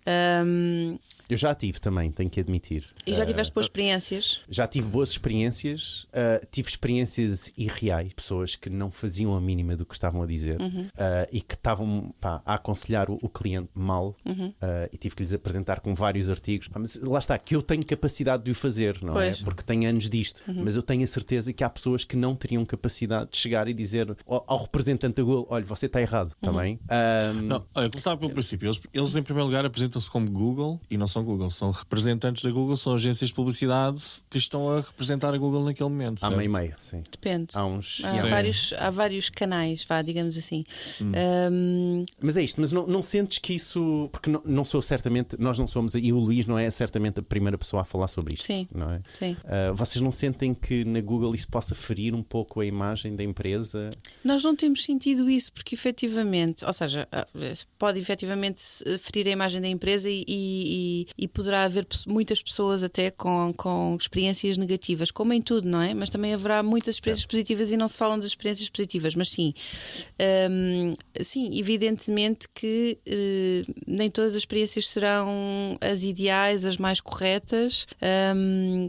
Eu já tive também, tenho que admitir. E já tiveste boas experiências? Já tive boas experiências, tive experiências irreais, pessoas que não faziam a mínima do que estavam a dizer e que estavam a aconselhar o cliente mal e tive que lhes apresentar com vários artigos. Mas lá está, que eu tenho capacidade de o fazer, não Pois. é? Porque tenho anos disto, mas eu tenho a certeza que há pessoas que não teriam capacidade de chegar e dizer ao representante da Google: olha, você está errado, está bem? Não, olha, começar pelo princípio. Eles em primeiro lugar apresentam-se como Google e não são Google, são representantes da Google, são agências de publicidade que estão a representar a Google naquele momento. Há certo? meio e meio, sim. Depende. Há uns. Há vários canais, digamos assim. Mas é isto, mas não sentes que isso. Porque não sou certamente, nós não somos, e o Luís não é certamente a primeira pessoa a falar sobre isto. Sim. Não é? Sim. Vocês não sentem que na Google isso possa ferir um pouco a imagem da empresa? Nós não temos sentido isso porque efetivamente, ou seja, pode efetivamente ferir a imagem da empresa e poderá haver muitas pessoas até com experiências negativas, como em tudo, não é? Mas também haverá muitas experiências positivas e não se falam das experiências positivas, mas sim, evidentemente que nem todas as experiências serão as ideais, as mais corretas,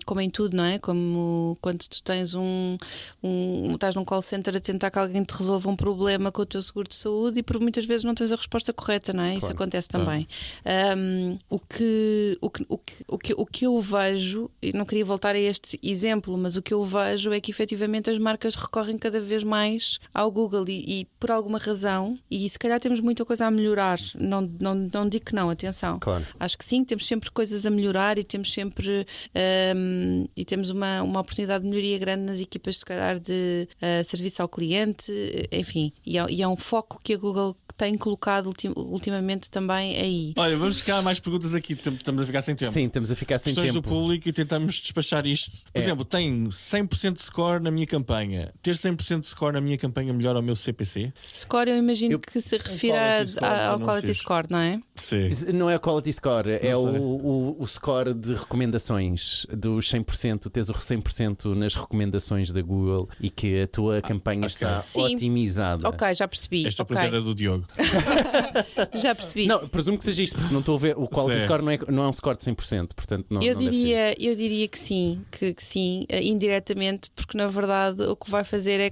como em tudo, não é? Como quando tu tens estás num call center a tentar que alguém te resolva um problema com o teu seguro de saúde e por muitas vezes não tens a resposta correta, não é? Isso acontece também. O que o que eu vejo, e não queria voltar a este exemplo, mas o que eu vejo é que efetivamente as marcas recorrem cada vez mais ao Google e por alguma razão, e se calhar temos muita coisa a melhorar, não digo que não, atenção. Claro. Acho que sim, temos sempre coisas a melhorar e temos sempre e temos uma oportunidade de melhoria grande nas equipas, se calhar, de serviço ao cliente, enfim, e é um foco que a Google tem colocado ultimamente também aí. Olha, vamos buscar mais perguntas aqui, estamos a ficar sem tempo. Sim, estamos a ficar sem Questões tempo. do público e tentamos despachar isto. Por exemplo, tenho 100% de score na minha campanha. Ter 100% de score na minha campanha melhora o meu CPC? Score, eu imagino que se refira quality score, ao não quality fiz. score, não é? Sim. Não é o quality score, é sei. o score de recomendações dos 100%, tens o 100% nas recomendações da Google e que a tua campanha está Sim. otimizada. Ok, já percebi. Esta Ok, pergunta era do Diogo. já percebi. Não, presumo que seja isto, porque não estou a ver. O quality Sim. score não é um score de 100%, portanto não. Eu não deve ser. diria que sim, indiretamente, porque na verdade o que vai fazer é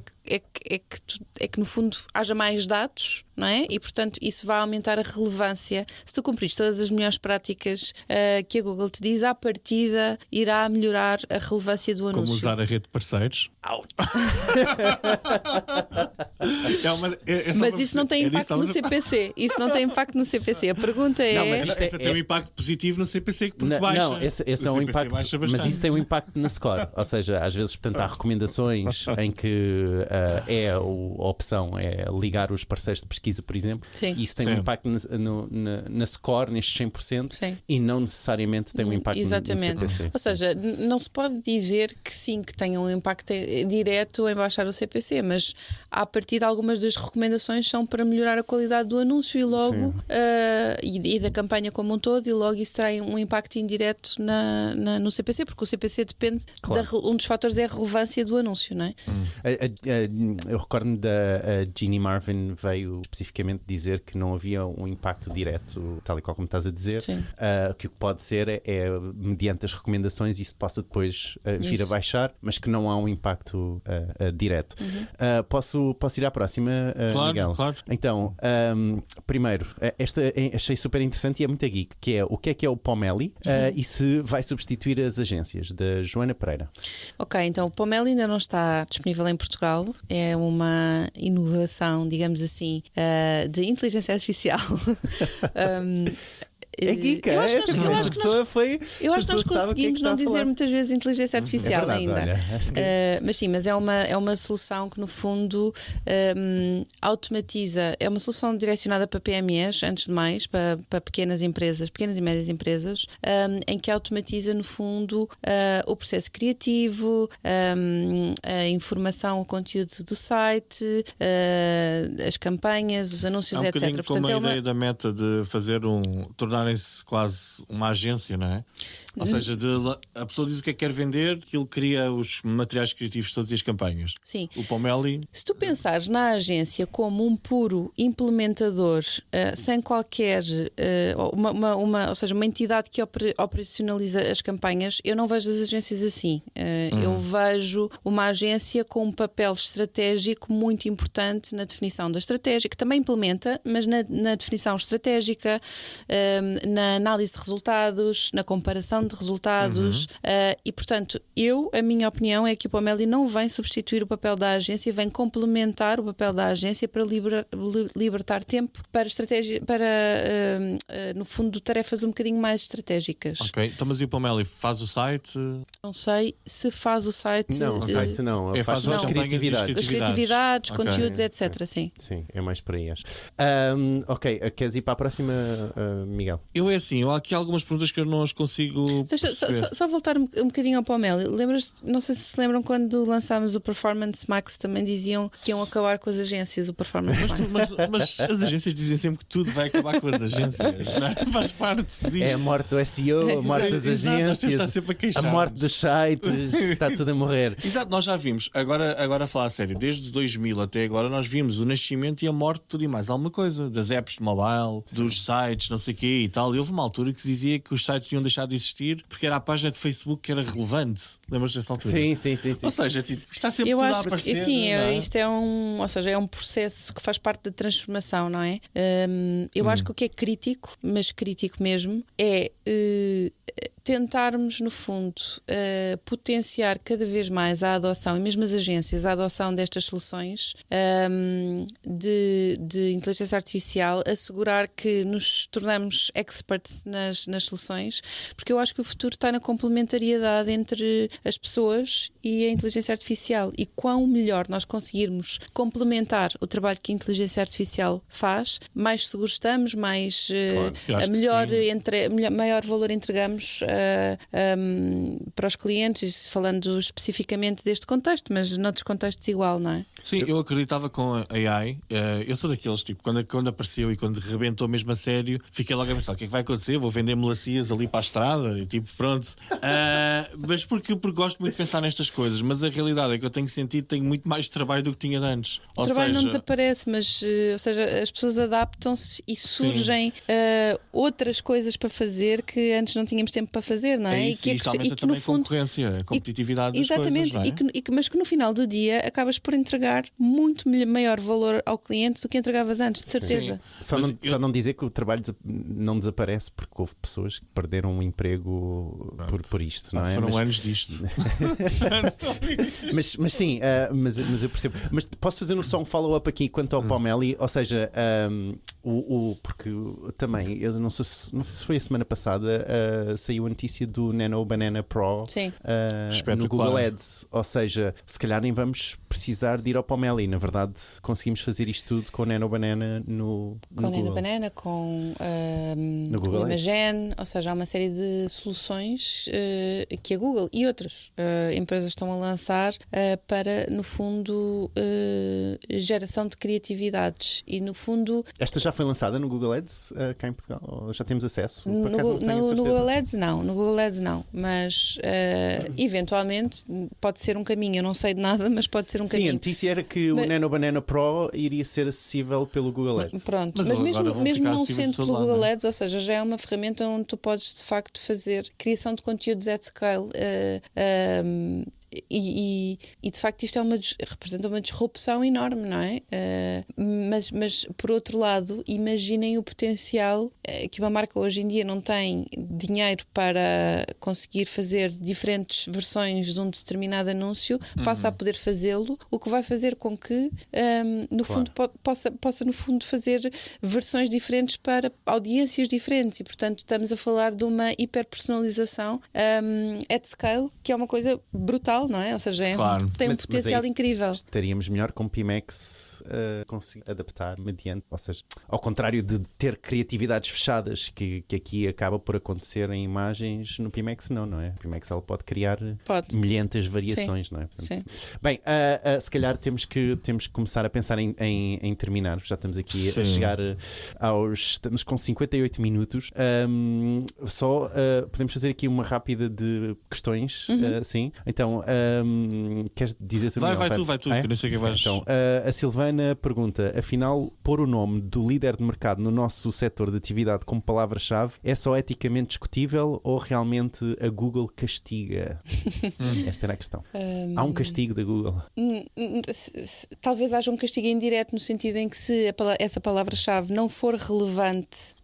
que no fundo haja mais dados, não é? E portanto isso vai aumentar a relevância. Se tu cumprires todas as melhores práticas que a Google te diz, à partida irá melhorar a relevância do Como anúncio. usar a rede de parceiros. Mas isso não tem impacto no CPC. Isso não tem impacto no CPC. A pergunta é. Não, mas isto Essa tem um impacto positivo no CPC porque baixa. Não, esse O é um CPC impacto, baixa mas bastante. isso tem um impacto na score. Ou seja, às vezes, portanto, há recomendações em que a opção é ligar os parceiros de pesquisa, por exemplo, Sim. e isso tem Sim. um impacto na score, nestes 100%, Sim. e não necessariamente tem um impacto Exatamente. no CPC. Ou seja, não se pode dizer que sim, que tenha um impacto direto em baixar o CPC, mas a partir de algumas das recomendações são para melhorar a qualidade do anúncio e logo e da campanha como um todo, e logo isso terá um impacto indireto no CPC, porque o CPC depende um dos fatores é a relevância do anúncio, não é? Eu recordo-me da Jeannie Marvin veio especificamente dizer que não havia um impacto direto, tal e qual como estás a dizer, Sim. que o que pode ser é mediante as recomendações isso possa depois vir a Isso. baixar, mas que não há um impacto direto. Posso ir à próxima, Claro, Miguel? claro. Então, primeiro, esta achei super interessante e é muito geek, que é o que é o Pomeli e se vai substituir as agências, da Joana Pereira. Ok, então o Pomeli ainda não está disponível em Portugal. É uma inovação, digamos assim, de inteligência artificial. É geek, eu acho é? que nós conseguimos não dizer muitas vezes inteligência artificial verdade, ainda. olha, acho que- Mas sim, mas é uma solução que no fundo automatiza, é uma solução direcionada para PMEs, antes de mais, para pequenas empresas, pequenas e médias empresas, em que automatiza no fundo o processo criativo, a informação, o conteúdo do site, as campanhas, os anúncios, Há um etc. bocadinho como Portanto, a ideia da Meta de fazer tornarem-se quase uma agência, não é? Ou seja, a pessoa diz o que é que quer vender, que ele cria os materiais criativos todos e as campanhas. Sim. O Pomeli, Se tu pensares na agência como um puro implementador, sem qualquer ou seja, uma entidade que operacionaliza as campanhas, eu não vejo as agências assim. Eu vejo uma agência com um papel estratégico muito importante na definição da estratégia, que também implementa, mas na definição estratégica, na análise de resultados, na comparação de resultados, e portanto a minha opinião é que o Pomeli não vem substituir o papel da agência, vem complementar o papel da agência para libertar tempo para estratégia, para no fundo tarefas um bocadinho mais estratégicas. ok. Então, mas e o Pomeli faz o site? Não sei se faz o site, Não, o site não. Faz as as campanhas e as criatividades. as criatividades, Ok. conteúdos, etc. Sim. Sim, é mais por aí, acho. Ok, queres ir para a próxima, Miguel? Eu é assim, há aqui algumas perguntas que eu não as consigo Deixa perceber. só voltar um bocadinho ao Pomeli. Não sei se se lembram quando lançámos o Performance Max, também diziam que iam acabar com as agências, o Performance Max. Mas as agências dizem sempre que tudo vai acabar com as agências, não é? Faz parte disto. É a morte do SEO, a morte das Exato, nós temos de estar agências, sempre a a queixar-nos. morte dos sites, está tudo a morrer. Exato, nós já vimos, agora a falar a sério, desde 2000 até agora nós vimos o nascimento e a morte de tudo e mais alguma coisa, das apps de mobile, dos sites, não sei o quê e tal, e houve uma altura que se dizia que os sites iam deixar de existir existir porque era a página de Facebook que era relevante. Lembras dessa altura? Sim. Ou seja, tipo, está sempre Eu tudo a acho que aparecer. sim, não é? isto é ou seja, é um processo que faz parte da transformação, não é? Eu acho que o que é crítico, mas crítico mesmo, é tentarmos, no fundo, potenciar cada vez mais a adoção, e mesmo as agências, a adoção destas soluções de inteligência artificial, assegurar que nos tornamos experts nas soluções, porque eu acho que o futuro está na complementariedade entre as pessoas e a inteligência artificial, e quão melhor nós conseguirmos complementar o trabalho que a inteligência artificial faz, mais seguros estamos, mais eu acho que maior valor entregamos para os clientes, falando especificamente deste contexto, mas noutros contextos igual, não é? Sim, eu acreditava com a AI. Eu sou daqueles, tipo, quando apareceu e quando rebentou mesmo a sério, fiquei logo a pensar: o que é que vai acontecer? Vou vender melancias ali para a estrada, e tipo, pronto. Mas porque gosto muito de pensar nestas coisas, mas a realidade é que eu tenho sentido que tenho muito mais trabalho do que tinha de antes. O trabalho não desaparece, mas ou seja, as pessoas adaptam-se e surgem outras coisas para fazer que antes não tínhamos tempo para fazer, não é? É isso, isto aumenta também a concorrência, a competitividade das exatamente, coisas, não é? mas que no final do dia acabas por entregar muito maior valor ao cliente do que entregavas antes, de certeza. Só não dizer que o trabalho não desaparece, porque houve pessoas que perderam o emprego por isto, não é? Foram anos disto. mas sim, mas eu percebo. Mas posso fazer só um follow-up aqui quanto ao Pomeli, ou seja, porque também, eu não sei se foi a semana passada, saiu a notícia do Nano Banana Pro no Google Ads, ou seja, se calhar nem vamos precisar de ir ao Pomeli, na verdade conseguimos fazer isto tudo com o Nano Banana no Nano Google. Banana, com no Google o Imagen, ou seja, há uma série de soluções que a Google e outras empresas estão a lançar para, no fundo, geração de criatividades, e no fundo... Esta já foi lançada no Google Ads cá em Portugal? Ou já temos acesso? Por No acaso não tenho a certeza. no Google Ads não, mas eventualmente pode ser um caminho. Eu não sei de nada, mas pode ser um caminho. Sim, a notícia era que o Nano Banana Pro iria ser acessível pelo Google Ads. Pronto, Mas mas mesmo não acessível sendo de todo pelo lado, Google não é? Ads, ou seja, já é uma ferramenta onde tu podes de facto fazer criação de conteúdos at scale, e de facto isto representa uma disrupção enorme, não é? Mas por outro lado, imaginem o potencial que uma marca hoje em dia não tem dinheiro para conseguir fazer diferentes versões de um determinado anúncio, passa a poder fazê-lo, o que vai fazer com que no fundo possa no fundo fazer versões diferentes para audiências diferentes, e portanto estamos a falar de uma hiperpersonalização at scale, que é uma coisa brutal, não é? Ou seja, tem um potencial incrível. Estaríamos melhor com o Pimax conseguir adaptar mediante, ou seja, ao contrário de ter criatividades fechadas que aqui acaba por acontecer em imagens, no Pimax não é? O Pimax ela pode criar milhentas variações, não é? Portanto, bem, se calhar temos que começar a pensar em terminar. Já estamos aqui a chegar estamos com 58 minutos. Podemos fazer aqui uma rápida de questões, sim. Então, queres dizer tudo? Vai tu, que não sei o que vais. Então, a Silvana pergunta: afinal, pôr o nome do líder de mercado no nosso setor de atividade como palavra-chave é só eticamente discutível ou realmente a Google castiga? Esta era a questão. Há um castigo da Google? Talvez haja um castigo indireto, no sentido em que se essa palavra-chave não for relevante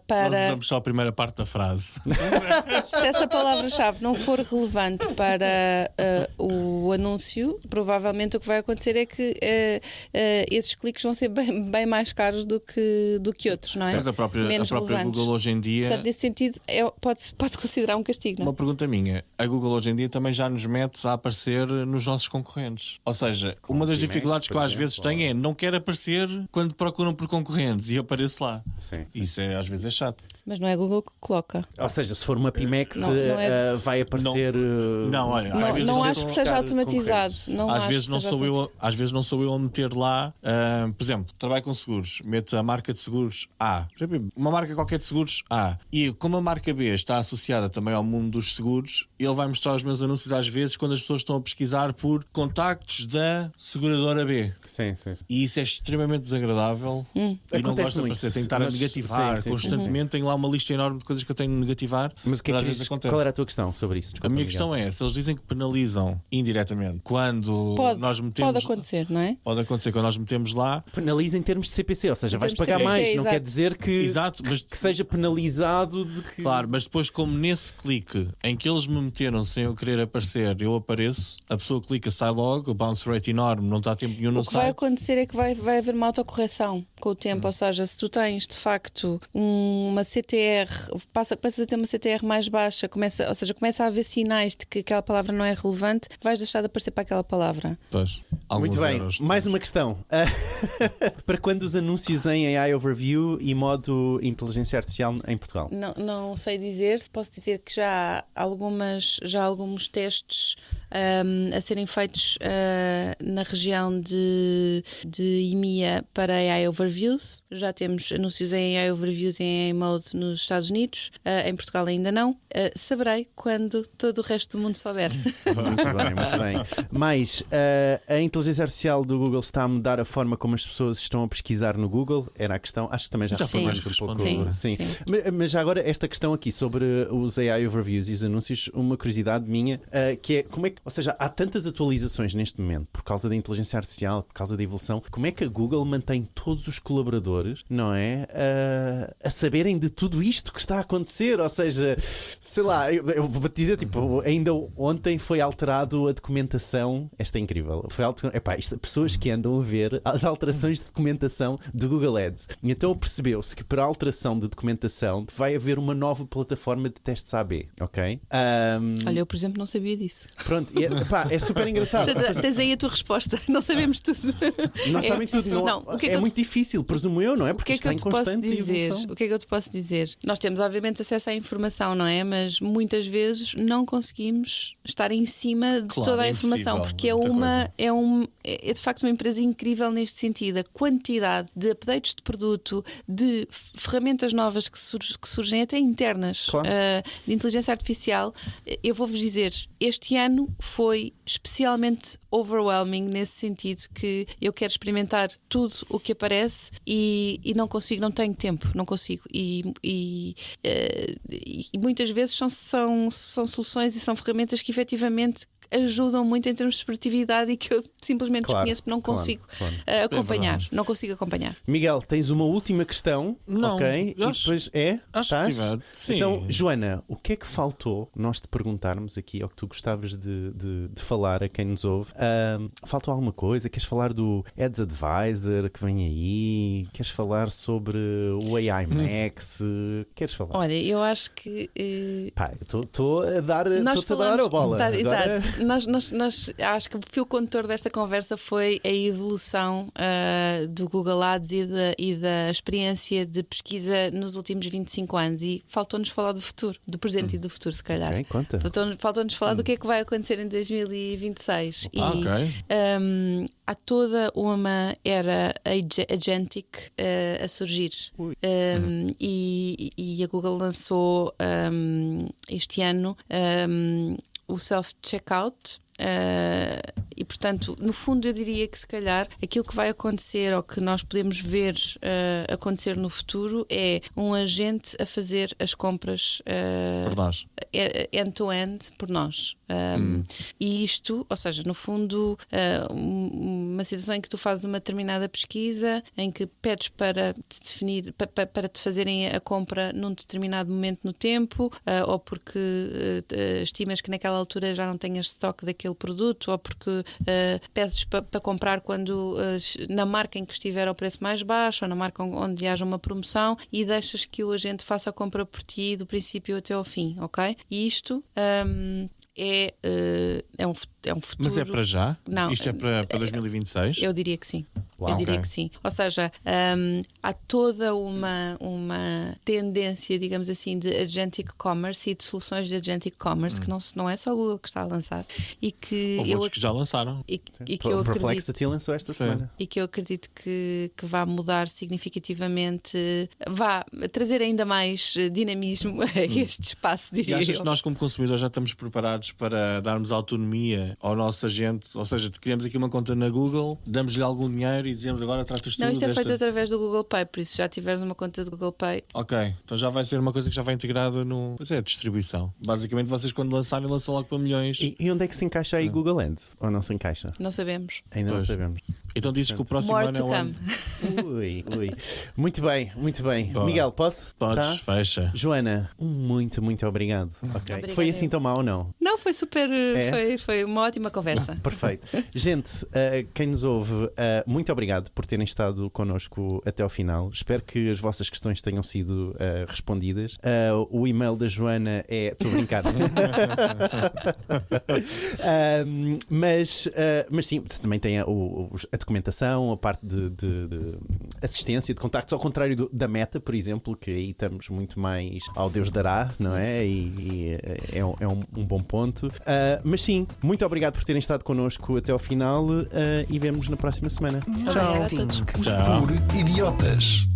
para... Nós usamos só a primeira parte da frase. Se essa palavra-chave não for relevante para o anúncio, provavelmente o que vai acontecer é que esses cliques vão ser bem mais caros do que outros, não é? Mas a própria Google hoje em dia... Portanto, nesse sentido, pode considerar um castigo, não é? Uma pergunta minha: a Google hoje em dia também já nos mete a aparecer nos nossos concorrentes. Ou seja, uma das dificuldades que eu às vezes tenho é não quero aparecer quando procuram por concorrentes e apareço lá. Sim. Isso às vezes é chato. Mas não é a Google que coloca. Ou seja, se for uma Pimax, não é... vai aparecer. Não, olha, às vezes vezes Não não acho sou- que seja buscar automatizado. concorrentes. Não às acho vezes que não seja sou automatizado. eu, às vezes não sou eu a meter lá, por exemplo, trabalho com seguros, meto a marca de seguros A, por exemplo, uma marca qualquer de seguros A, e como a marca B está associada também ao mundo dos seguros, ele vai mostrar os meus anúncios às vezes quando as pessoas estão a pesquisar por contactos da seguradora B. Sim. E isso é extremamente desagradável e não Acontece gosto de muito. aparecer. Tenho que estar a Mas- negativar sim, constantemente. Tenho lá uma lista enorme de coisas que eu tenho de negativar. Mas o que é mas que às vezes dizes? acontece. Qual era a tua questão sobre isso? A Desculpa, minha Miguel. questão é: se eles dizem que penalizam indiretamente quando nós metemos. Pode acontecer, não é? Pode acontecer quando nós metemos lá. Penaliza em termos de CPC, ou seja, vais termos de pagar CPC, mais. Não exato. quer dizer que, Exato, mas que seja penalizado de que. claro, mas depois, como nesse clique em que eles me meteram sem eu querer aparecer, eu apareço, a pessoa clica, sai logo, o bounce rate enorme, não está tempo nenhum no O que vai site. acontecer é que vai haver uma autocorreção com o tempo, ou seja, se tu tens de facto uma CTR, passas a ter uma CTR mais baixa, começa a haver sinais de que aquela palavra não é relevante, vais deixar de aparecer para aquela palavra. Pois, alguns Muito bem, euros mais depois. uma questão. Para quando os anúncios em AI Overview e modo inteligência artificial em Portugal? Não sei dizer, posso dizer que já há alguns testes a serem feitos na região de EMEA para AI Overviews. Já temos anúncios em AI Overviews e em AI Mode nos Estados Unidos, em Portugal ainda não. Saberei quando todo o resto do mundo souber. Muito bem. Mas a inteligência artificial do Google está a mudar a forma como as pessoas estão a pesquisar no Google? Era a questão. Acho que também já Já foi respondemos mais um pouco. respondido. Sim. Mas já agora esta questão aqui sobre os AI Overviews e os anúncios, uma curiosidade minha, que é como é que, ou seja, há tantas atualizações neste momento por causa da inteligência artificial, por causa da evolução, como é que a Google mantém todos os colaboradores, não é? A saberem de tudo isto que está a acontecer? Ou seja, sei lá, eu vou-te dizer, tipo, ainda ontem foi alterado a documentação. Esta é incrível. Pessoas que andam a ver as alterações de documentação do Google Ads. E então percebeu-se que para a alteração de documentação vai haver uma nova plataforma de testes AB, ok? Olha, eu por exemplo não sabia disso. Pronto, é super engraçado. Ou seja, Tens aí a tua resposta. Não sabemos tudo. não sabem tudo, o que é que eu muito difícil, presumo eu, não é? O Porque que é que eu está em te posso constante dizer? evolução. O que é que eu te posso dizer? Nós temos, obviamente, acesso à informação, não é? Mas muitas vezes não conseguimos estar em cima de Claro, toda a é informação, impossível, porque é de facto uma empresa incrível neste sentido. A quantidade de updates de produto, de ferramentas novas que surgem até internas, Claro. de inteligência artificial. Eu vou-vos dizer, este ano foi especialmente overwhelming nesse sentido que eu quero experimentar tudo o que aparece e não consigo, não tenho tempo, não consigo. E muitas vezes são soluções e são ferramentas que efetivamente ajudam muito em termos de produtividade e que eu simplesmente Claro, desconheço porque não consigo acompanhar. Não consigo acompanhar. Miguel, tens uma última questão, Não, ok? eu E acho- depois acho que Estás? tive, sim. Então, Joana, o que é que faltou nós te perguntarmos aqui, ou que tu gostavas de falar a quem nos ouve? Faltou alguma coisa? Queres falar do Ads Advisor que vem aí? Queres falar sobre o AI Max? Queres falar? Olha, eu acho que Pá, estou a dar nós estou-te a dar a bola. Agora- Exato. Nós acho que o fio condutor desta conversa foi a evolução do Google Ads e da experiência de pesquisa nos últimos 25 anos. E faltou-nos falar do futuro, do presente e do futuro, se calhar. Ok, conta. Faltou-nos falar do que é que vai acontecer em 2026. E Ok. há toda uma era agentic a surgir. E a Google lançou este ano o self-checkout. E portanto, no fundo, eu diria que se calhar aquilo que vai acontecer ou que nós podemos ver acontecer no futuro é um agente a fazer as compras Por nós. end-to-end por nós. E isto, ou seja, no fundo, uma situação em que tu fazes uma determinada pesquisa, em que pedes para te definir, para te fazerem a compra num determinado momento no tempo, ou porque estimas que naquela altura já não tenhas estoque daquele produto, ou porque pedes para comprar quando na marca em que estiver ao preço mais baixo, ou na marca onde haja uma promoção, e deixas que o agente faça a compra por ti do princípio até ao fim, ok? E isto é um futuro. Mas é para já? Não. Isto é para 2026? Eu diria que sim. Uau. Eu diria Ok. que sim. Ou seja, há toda uma tendência, digamos assim, de agentic commerce e de soluções de agentic commerce que não é só o Google que está a lançar e que Houve eu outros que já lançaram. e que eu O acredito Perplexity lançou esta semana. e que eu acredito que vai mudar significativamente, vá trazer ainda mais dinamismo a este espaço, E diria achas eu. que nós, como consumidores, já estamos preparados para darmos autonomia ao nosso agente? Ou seja, criamos aqui uma conta na Google, damos-lhe algum dinheiro e dizemos agora trata-te Não, tudo isto é feito desta... através do Google Pay, por isso se já tiveres uma conta de Google Pay. Ok, então já vai ser uma coisa que já vai integrada no... Pois é, distribuição. Basicamente, vocês quando lançarem, lançam logo para milhões. E onde é que se encaixa aí Google Ads? Ou não se encaixa? Não sabemos. Ainda Pois. não sabemos. Então dizes que o próximo More ano é to o come. ano... Ui, ui. Muito bem, muito bem. Tá. Miguel, posso? Podes, Tá? fecha. Joana, muito obrigado. Ok. Obrigada, Foi assim eu. tão mau ou não? Não, foi super. É? Foi uma ótima conversa. Perfeito. Gente, quem nos ouve, muito obrigado por terem estado connosco até ao final. Espero que as vossas questões tenham sido respondidas. O e-mail da Joana é. Estou a brincar. Mas sim, também tem a documentação, a parte de assistência, de contactos, ao contrário da Meta, por exemplo, que aí estamos muito mais ao Deus dará, não é? E é um bom ponto. Mas sim, muito obrigado por terem estado connosco até ao final e vemos na próxima semana. Obrigada a todos. Tchau. Por idiotas.